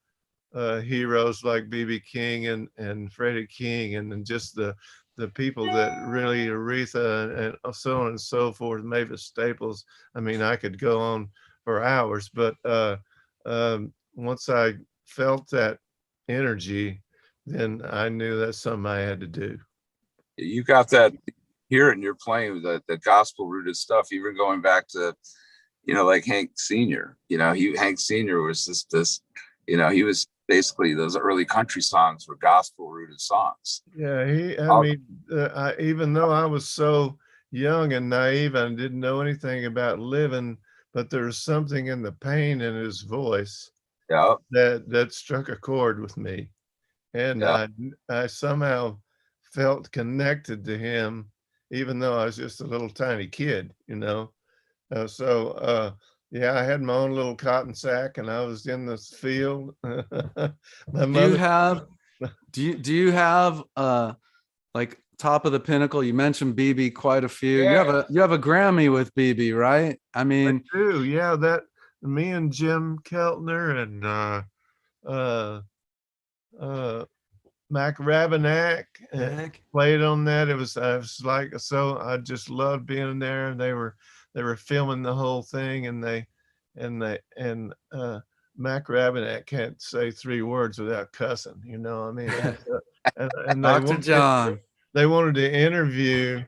heroes like B.B. King and Freddie King, and then just the people that really, Aretha and so on and so forth, Mavis Staples. I mean, I could go on for hours, but once I felt that energy, then I knew that's something I had to do. You got that here, and you're playing the gospel rooted stuff, even going back to, like Hank Sr. Hank Sr. was just this, he was basically those early country songs were gospel rooted songs. Yeah, even though I was so young and naive and didn't know anything about living, but there's something in the pain in his voice Yeah. that struck a chord with me. And Yeah. I somehow felt connected to him, even though I was just a little tiny kid, you know. Yeah, I had my own little cotton sack, and I was in this field. My mother. Do you have like top of the pinnacle? You mentioned BB quite a few. Yeah. You have a Grammy with BB, right? I mean, I do, yeah. That me and Jim Keltner and Mac Rabenak played on that. I was like, so I just loved being there, and they were filming the whole thing, and Mac Rabenak can't say 3 words without cussing, you know. I mean, and Dr. John, they wanted to interview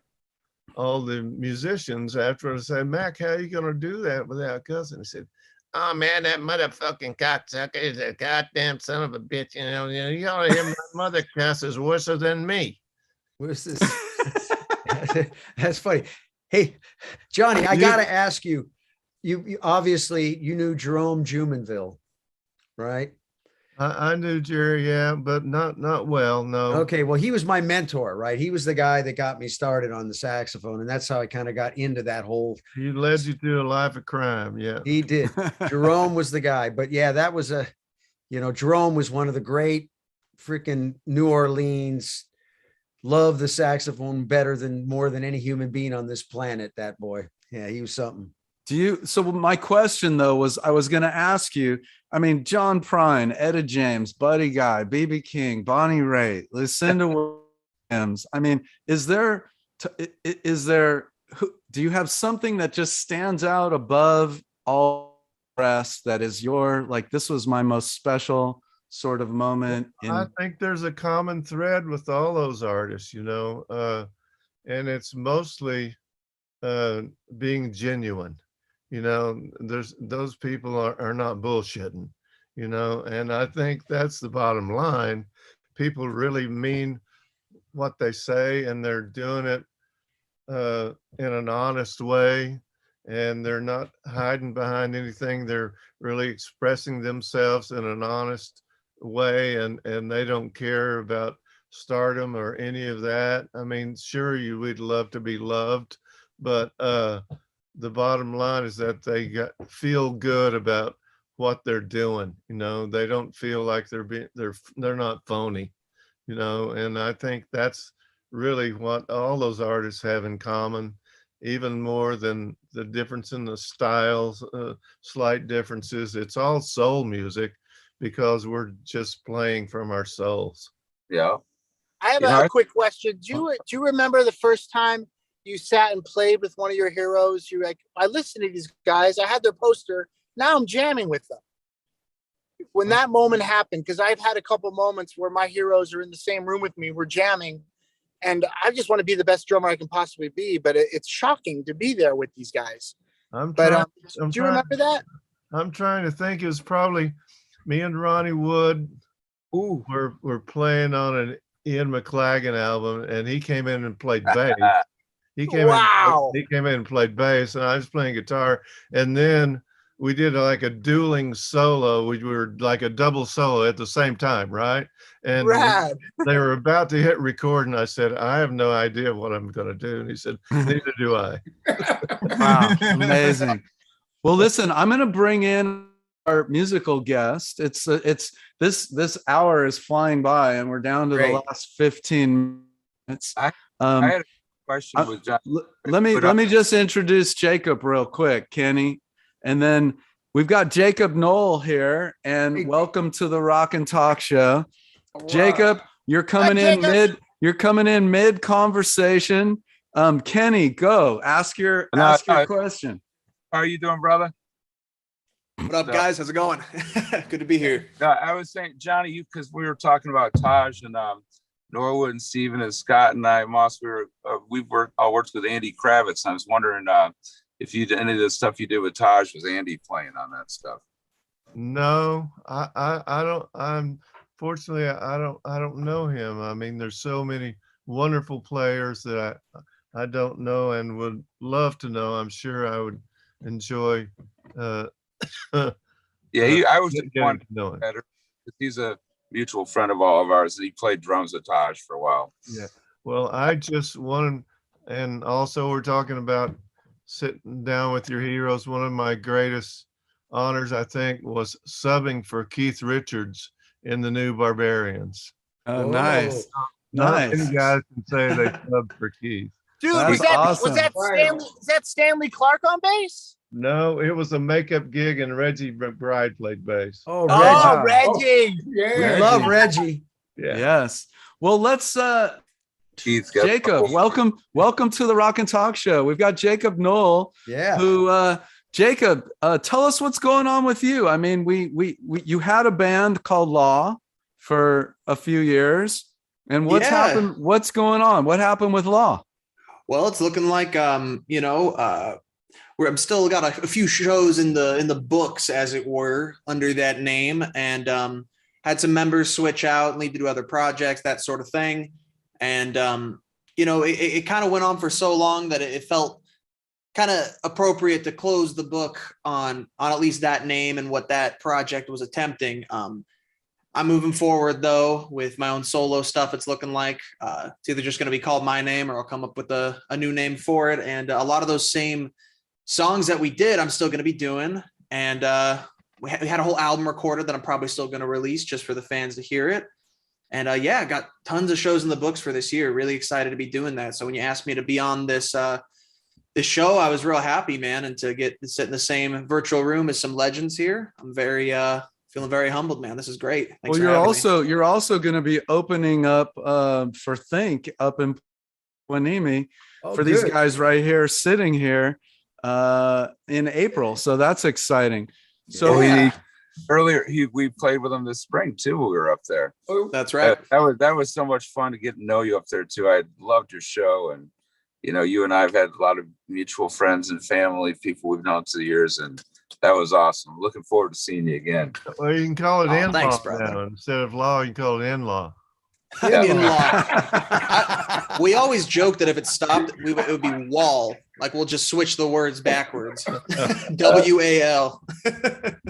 all the musicians after. I said, Mac, how are you gonna do that without cussing? He said, oh man, that motherfucking cocksucker is a goddamn son of a bitch. You know, you ought to hear my mother cuss is worse than me. What's this? That's funny. Hey, Johnny, I gotta ask you. You obviously you knew Jerome Jumonville, right? I knew Jerry, yeah, but not well, no. Okay, well, he was my mentor, right? He was the guy that got me started on the saxophone, and that's how I kind of got into that whole. He led you to a life of crime, yeah. He did. Jerome was the guy, but yeah, that was Jerome was one of the great freaking New Orleans. Loved the saxophone more than any human being on this planet. That boy, yeah, he was something. So my question though was, I was going to ask you, I mean, John Prine, Etta James, Buddy Guy, BB King, Bonnie Raitt, Lucinda Williams. I mean, do you have something that just stands out above all the rest that is this was my most special sort of moment? I think there's a common thread with all those artists, you know, and it's mostly being genuine. You know, those people are not bullshitting, you know, and I think that's the bottom line. People really mean what they say, and they're doing it in an honest way, and they're not hiding behind anything. They're really expressing themselves in an honest way, and they don't care about stardom or any of that. I mean, sure, we'd love to be loved, but the bottom line is that they feel good about what they're doing. You know, they don't feel like they're not phony, you know, and I think that's really what all those artists have in common, even more than the difference in the styles, slight differences. It's all soul music because we're just playing from our souls. Yeah. I have a quick question. Do you remember the first time you sat and played with one of your heroes? You're like, I listened to these guys. I had their poster. Now I'm jamming with them. When that moment happened, because I've had a couple moments where my heroes are in the same room with me, we're jamming, and I just want to be the best drummer I can possibly be. But it's shocking to be there with these guys. Do you remember that? I'm trying to think. It was probably me and Ronnie Wood. We're playing on an Ian McLagan album, and he came in and played bass. He came in and played bass, and I was playing guitar. And then we did like a dueling solo. We were like a double solo at the same time, right? And they were about to hit record, and I said, I have no idea what I'm going to do. And he said, neither do I. Wow, amazing. Well, listen, I'm going to bring in our musical guest. This hour is flying by, and we're down to the last 15 minutes. I had a question with John. Let me just introduce Jakob real quick, Kenny, and then we've got Jakob Nowell here, and welcome to the Rock and Talk Show. Wow. Jakob, you're coming in mid conversation. Kenny, go ask your question. How are you doing, brother? What up, guys? How's it going? Good to be here. I was saying, Johnny, because we were talking about Taj and Norwood and Steven and Scott and I, Moss, we all worked with Andy Kravitz. And I was wondering if you did any of the stuff you did with Taj, was Andy playing on that stuff? No, I don't. Unfortunately, I don't know him. I mean, there's so many wonderful players that I don't know and would love to know. I'm sure I would enjoy I was just getting wanting to know to him. better. He's a mutual friend of all of ours. He played drums with Taj for a while. Yeah. Well, I just wanted, and also we're talking about sitting down with your heroes. One of my greatest honors, I think, was subbing for Keith Richards in the New Barbarians. Oh, nice. Not Nice. many guys can say they subbed for Keith. Dude, That's awesome. was that Stanley Clark on bass? No, it was a makeup gig, and Reggie McBride played bass. Oh, Oh, Reggie. Reggie. Yeah. We love Reggie. Yeah. Yes. Well, let's Keith, got- Jacob, welcome to the Rock and Talk Show. We've got Jakob Nowell, Yeah. who Jacob, tell us what's going on with you. I mean, you had a band called Law for a few years, and what's happened? What's going on? What happened with Law? Well, it's looking like I'm still got a few shows in the books, as it were, under that name, and had some members switch out and leave to do other projects, that sort of thing. And it kind of went on for so long that it felt kind of appropriate to close the book on at least that name and what that project was attempting. I'm moving forward though with my own solo stuff. It's looking like it's either just going to be called my name, or I'll come up with a new name for it. And a lot of those same songs that we did, I'm still going to be doing. And we had a whole album recorded that I'm probably still going to release just for the fans to hear it. And I got tons of shows in the books for this year. Really excited to be doing that. So when you asked me to be on this show, I was real happy, man. And to get to sit in the same virtual room as some legends here, I'm very feeling very humbled, man. This is great. Thanks Well, you're also going to be opening up for Think up in Wanimi for these guys right here sitting here in April. So that's exciting. So we played with him this spring too. We were up there. That's right. That was so much fun to get to know you up there too. I loved your show, and you and I have had a lot of mutual friends and family, people we've known through the years, and that was awesome. Looking forward to seeing you again. Well, you can call it in-law thanks, brother. now. Instead of law, you can call it in-law. In-law. We always joke that if it stopped, it would be wall. Like we'll just switch the words backwards. WAL.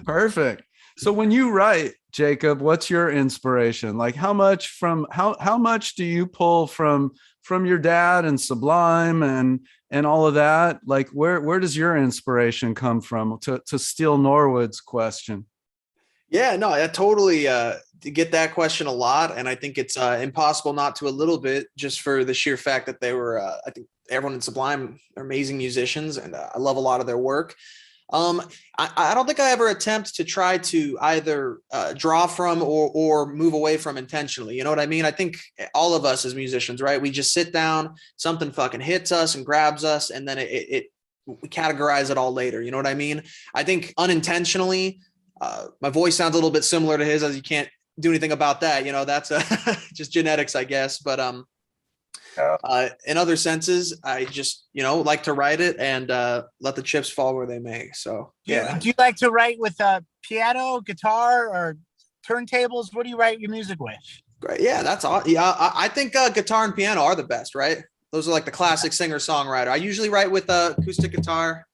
Perfect. So when you write, Jacob, what's your inspiration? Like how much do you pull from your dad and Sublime and all of that? Like where does your inspiration come from, to steal Norwood's question? Yeah, no, I totally get that question a lot. And I think it's impossible not to a little bit, just for the sheer fact that they were, I think everyone in Sublime are amazing musicians, and I love a lot of their work. I don't think I ever attempt to try to either draw from or move away from intentionally. You know what I mean? I think all of us as musicians, right? We just sit down, something fucking hits us and grabs us, and then we categorize it all later. You know what I mean? I think unintentionally, my voice sounds a little bit similar to his, as you can't do anything about that. That's just genetics, I guess. But in other senses, I just, like to write it and let the chips fall where they may. So, yeah. Do you like to write with piano, guitar, or turntables? What do you write your music with? Great. Yeah, that's all. Yeah, I think guitar and piano are the best, right? Those are like the classic singer-songwriter. I usually write with acoustic guitar,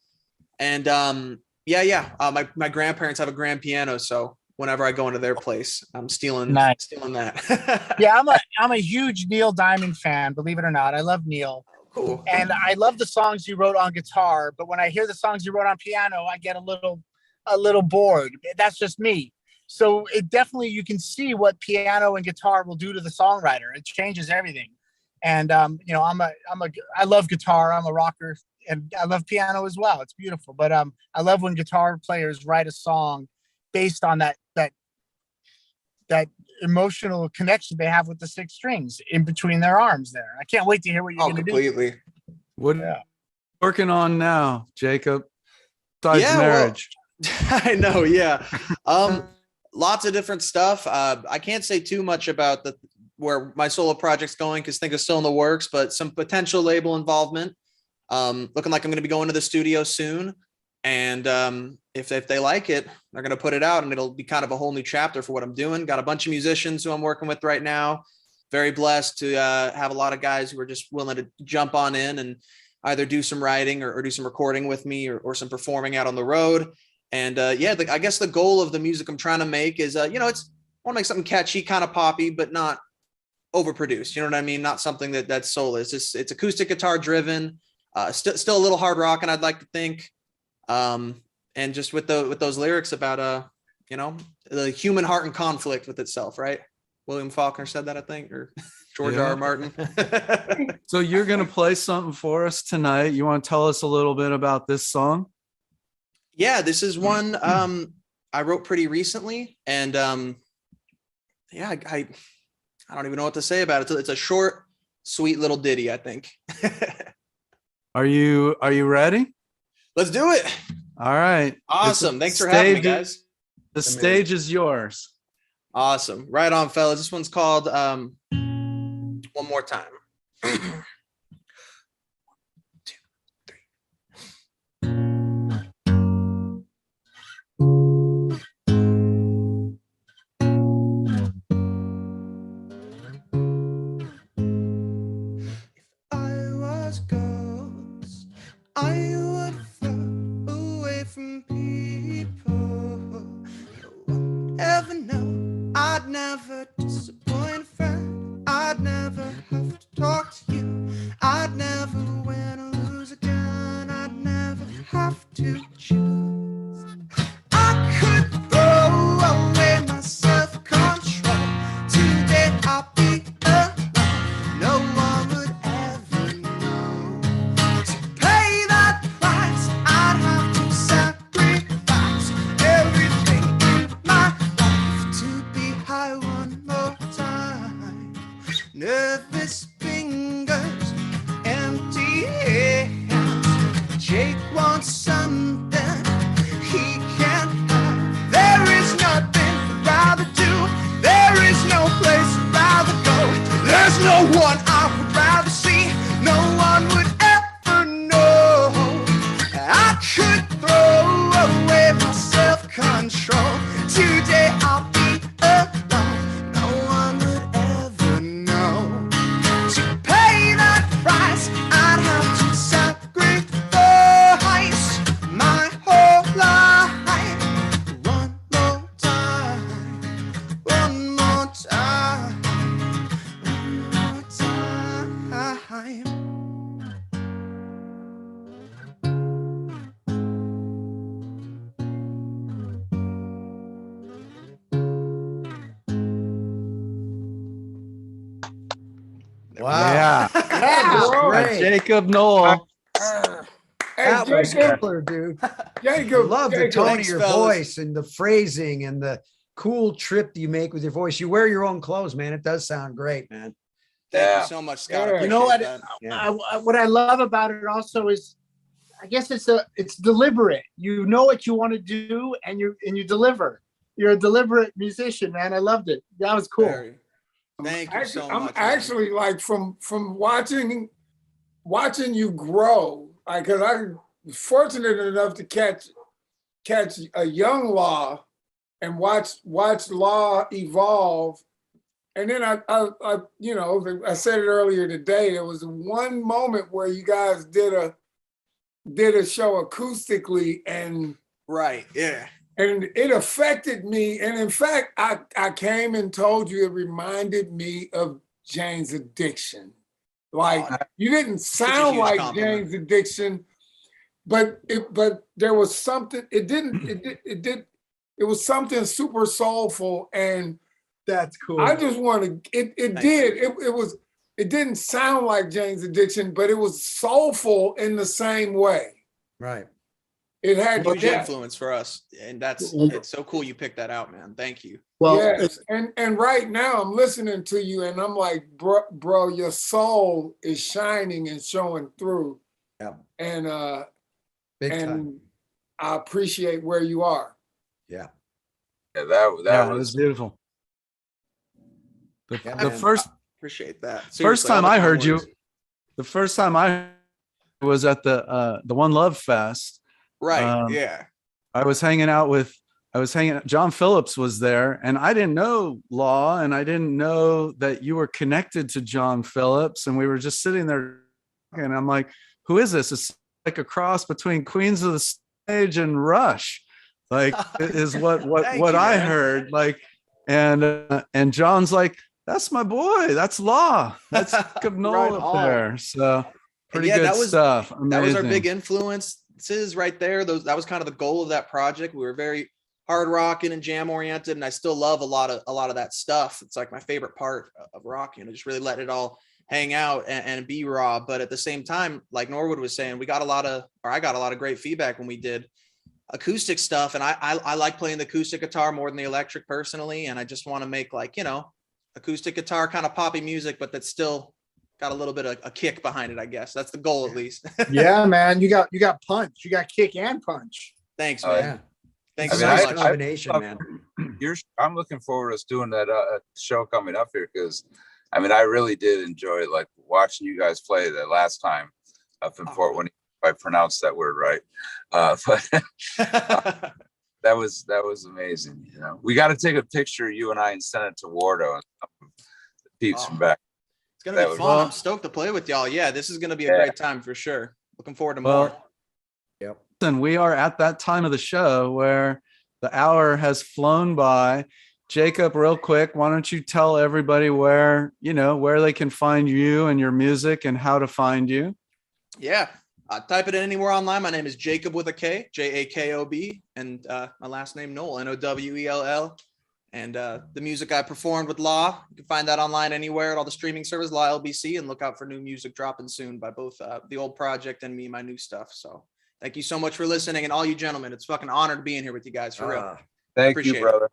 and my grandparents have a grand piano, so whenever I go into their place, I'm stealing that. Yeah, I'm a huge Neil Diamond fan, believe it or not. I love Neil. Cool. And I love the songs you wrote on guitar, but when I hear the songs you wrote on piano, I get a little bored. That's just me. So it definitely, you can see what piano and guitar will do to the songwriter. It changes everything. And I love guitar. I'm a rocker, and I love piano as well. It's beautiful. But I love when guitar players write a song based on that emotional connection they have with the six strings in between their arms there. I can't wait to hear what you're going to do. Completely. What are you working on now, Jacob? Besides marriage. Well, I know. Yeah. Lots of different stuff. I can't say too much about where my solo project's going, because things are still in the works, but some potential label involvement. Looking like I'm going to be going to the studio soon. And if they like it, they're going to put it out, and it'll be kind of a whole new chapter for what I'm doing. Got a bunch of musicians who I'm working with right now. Very blessed to have a lot of guys who are just willing to jump on in and either do some writing or do some recording with me, or some performing out on the road. And yeah, I guess the goal of the music I'm trying to make is, I want to make something catchy, kind of poppy, but not overproduced. You know what I mean? Not something that's soulless. It's acoustic guitar driven, still a little hard rock, and I'd like to think, and just with those lyrics about the human heart in conflict with itself, right? William Faulkner said that, I think, or George R. R. Martin. So you're gonna play something for us tonight. You want to tell us a little bit about this song? Yeah, this is one I wrote pretty recently, and yeah, I don't even know what to say about it. It's a short, sweet little ditty, I think. Are you ready? Let's do it. All right. Awesome. Thanks for having me, guys. The stage is yours. Awesome. Right on, fellas. This one's called One More Time. I would float away from people. No one ever know. I'd never disappoint a friend. I'd never have to talk to you. I'd never win or lose again. I'd never have to choose. I could throw away my self-control. Today I'll be alone. No one would ever know. To pay that price, I'd have to sacrifice everything in my life to be high one more time. Nervous fingers, empty hands. Jake wants something he can't have. There is nothing I'd rather do. There is no place I'd rather go. There's no one I would rather see. No one would ever know. I could throw away my self-control. Today I'll be alone. No one would ever know. To pay that price, I'd have to sacrifice my whole life. One more time. One more time. One more time. Wow. Yeah. That was great. Jakob Nowell. Hey, That was Jacob, killer, dude. Jacob, Love the Jacob, tone Thanks, of your fellas. voice and the phrasing and the cool trip you make with your voice. You wear your own clothes, man. It does sound great, man. Thank Yeah. you so much, Scott. Yeah. I You know what? appreciate that. Yeah. What I love about it also is, I guess it's deliberate. You know what you want to do, and you deliver. You're a deliberate musician, man. I loved it. That was cool. Very. Thank you so I'm much. actually like from watching you grow. Like, cause I was fortunate enough to catch a young Law and watch Law evolve. And then I said it earlier today. There was one moment where you guys did a show acoustically, and Right. Yeah. and it affected me. And in fact, I came and told you it reminded me of Jane's Addiction. Like, you didn't sound huge like compliment. Jane's Addiction, but there was something. It was something super soulful, and That's cool. I just want to. It didn't sound like Jane's Addiction, but it was soulful in the same way. Right. It had Huge depth. influence for us, and it's so cool you picked that out, man. Thank you. Well, Yes, and right now I'm listening to you, and I'm like, bro, your soul is shining and showing through. Yeah. And Big and time. I appreciate where you are. Yeah. Yeah, that It was was beautiful. Yeah, The man. first Appreciate that. first Seriously, time all the I heard kind you, words. the first time I was at the One Love Fest. Right. Yeah. I was hanging, John Phillips was there, and I didn't know Law, and I didn't know that you were connected to John Phillips. And we were just sitting there, and I'm like, who is this? It's like a cross between Queens of the Stage and Rush. like is what Thank you, I man. heard. Like, and John's like, that's my boy. That's Law. That's Jakob Nowell Right up on. there. So pretty yeah, good that was- stuff. That was our Amazing. big influences right there. That was kind of the goal of that project. We were very hard rocking and jam oriented, and I still love a lot of that stuff. It's like my favorite part of rock, just really let it all hang out and be raw. But at the same time, like Norwood was saying, I got a lot of great feedback when we did acoustic stuff, and I like playing the acoustic guitar more than the electric personally, and I just want to make like acoustic guitar kind of poppy music, but that's still got a little bit of a kick behind it. I guess that's the goal, at least. Yeah, man, you got punch, you got kick and punch. Thanks, Oh, man. Yeah. Thanks It's so a nice much. combination, man. I'm looking forward to us doing that show coming up here, because I really did enjoy like watching you guys play the last time up in Fort Wayne. If I pronounced that word right, but that was amazing. We got to take a picture, you and I, and send it to Wardo and the peeps from back. It's gonna be fun. I'm stoked to play with y'all. Yeah, this is gonna be a great time for sure. Looking forward to more. Yep. And we are at that time of the show where the hour has flown by. Jakob, real quick, why don't you tell everybody where they can find you and your music and how to find you? Yeah. Type it in anywhere online. My name is Jakob with a K, Jakob, and my last name Knoll, Nowell. And the music I performed with Law, you can find that online anywhere at all the streaming services, Law LBC, and look out for new music dropping soon by both the old project and me, my new stuff. So thank you so much for listening, and all you gentlemen. It's fucking honor to be in here with you guys, for real. Thank you, brother.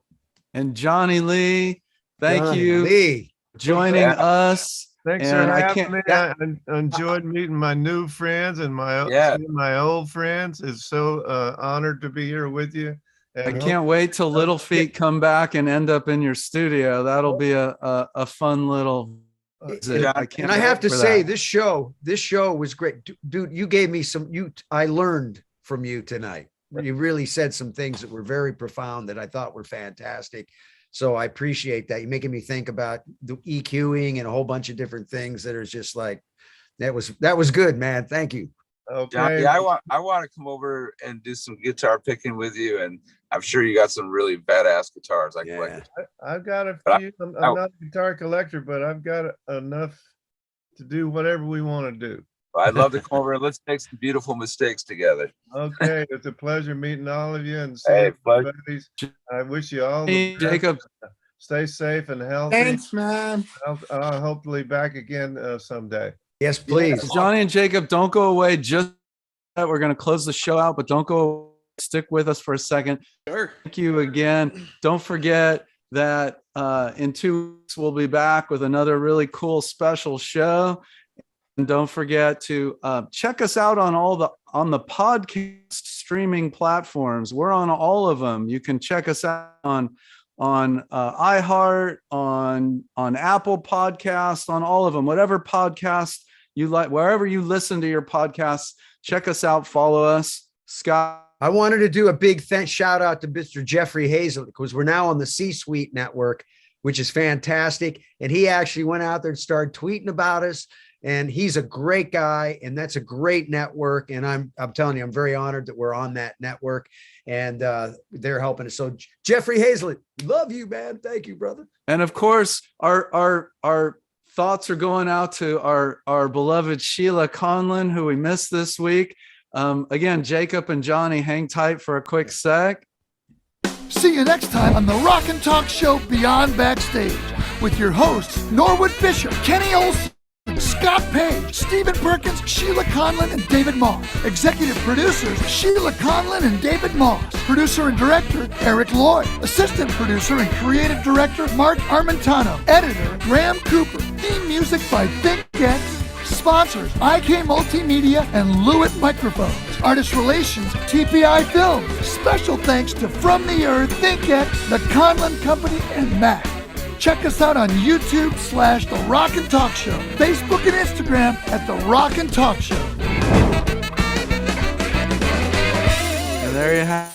And Johnny Lee, thank Johnny you Lee. joining us. Thanks And for I having can't- me. I enjoyed meeting my new friends and my old friends. It's so honored to be here with you. I can't wait till Little Feet come back and end up in your studio. That'll be a fun little visit. I can't And I have wait to for say, that. this show was great. Dude, you gave me I learned from you tonight. You really said some things that were very profound that I thought were fantastic. So I appreciate that. You're making me think about the EQing and a whole bunch of different things that are just like, that was good, man. Thank you. Okay. Johnny, I want to come over and do some guitar picking with you, and I'm sure you got some really badass guitars. I've got a few. I'm not a guitar collector, but I've got enough to do whatever we want to do. I'd love to come over and let's make some beautiful mistakes together. Okay, it's a pleasure meeting all of you and seeing buddies. I wish you all the best. Jakob. Stay safe and healthy. Thanks, man. Hopefully back again someday. Yes, please. Johnny and Jakob, don't go away. Just we're going to close the show out, but don't go. Stick with us for a second. Sure. Thank you again. Don't forget that in 2 weeks we'll be back with another really cool special show. And don't forget to check us out on the podcast streaming platforms. We're on all of them. You can check us out on iHeart, on Apple Podcasts, on all of them. Whatever podcast you like, wherever you listen to your podcasts, check us out. Follow us, Scott. I wanted to do a big shout out to Mr. Jeffrey Hazel, because we're now on the C-Suite network, which is fantastic. And he actually went out there and started tweeting about us. And he's a great guy, and that's a great network. And I'm telling you, I'm very honored that we're on that network, and they're helping us. So Jeffrey Hazlett, love you, man. Thank you, brother. And of course, our thoughts are going out to our beloved Sheila Conlon, who we missed this week. Again, Jakob and Johnny, hang tight for a quick sec. See you next time on the Rock and Talk Show Beyond Backstage with your hosts, Norwood Fisher, Kenny Olson, Scott Page, Stephen Perkins, Sheila Conlon, and David Moss. Executive producers, Sheila Conlon and David Moss. Producer and director, Eric Lloyd. Assistant producer and creative director, Mark Armentano. Editor, Graham Cooper. Theme music by ThinkX. Sponsors, IK Multimedia and Lewitt Microphones. Artist Relations, TPI Films. Special thanks to From the Earth, ThinkX, The Conlon Company, and Mac. Check us out on YouTube/The Rock and Talk Show, Facebook and Instagram at The Rock and Talk Show. And there you have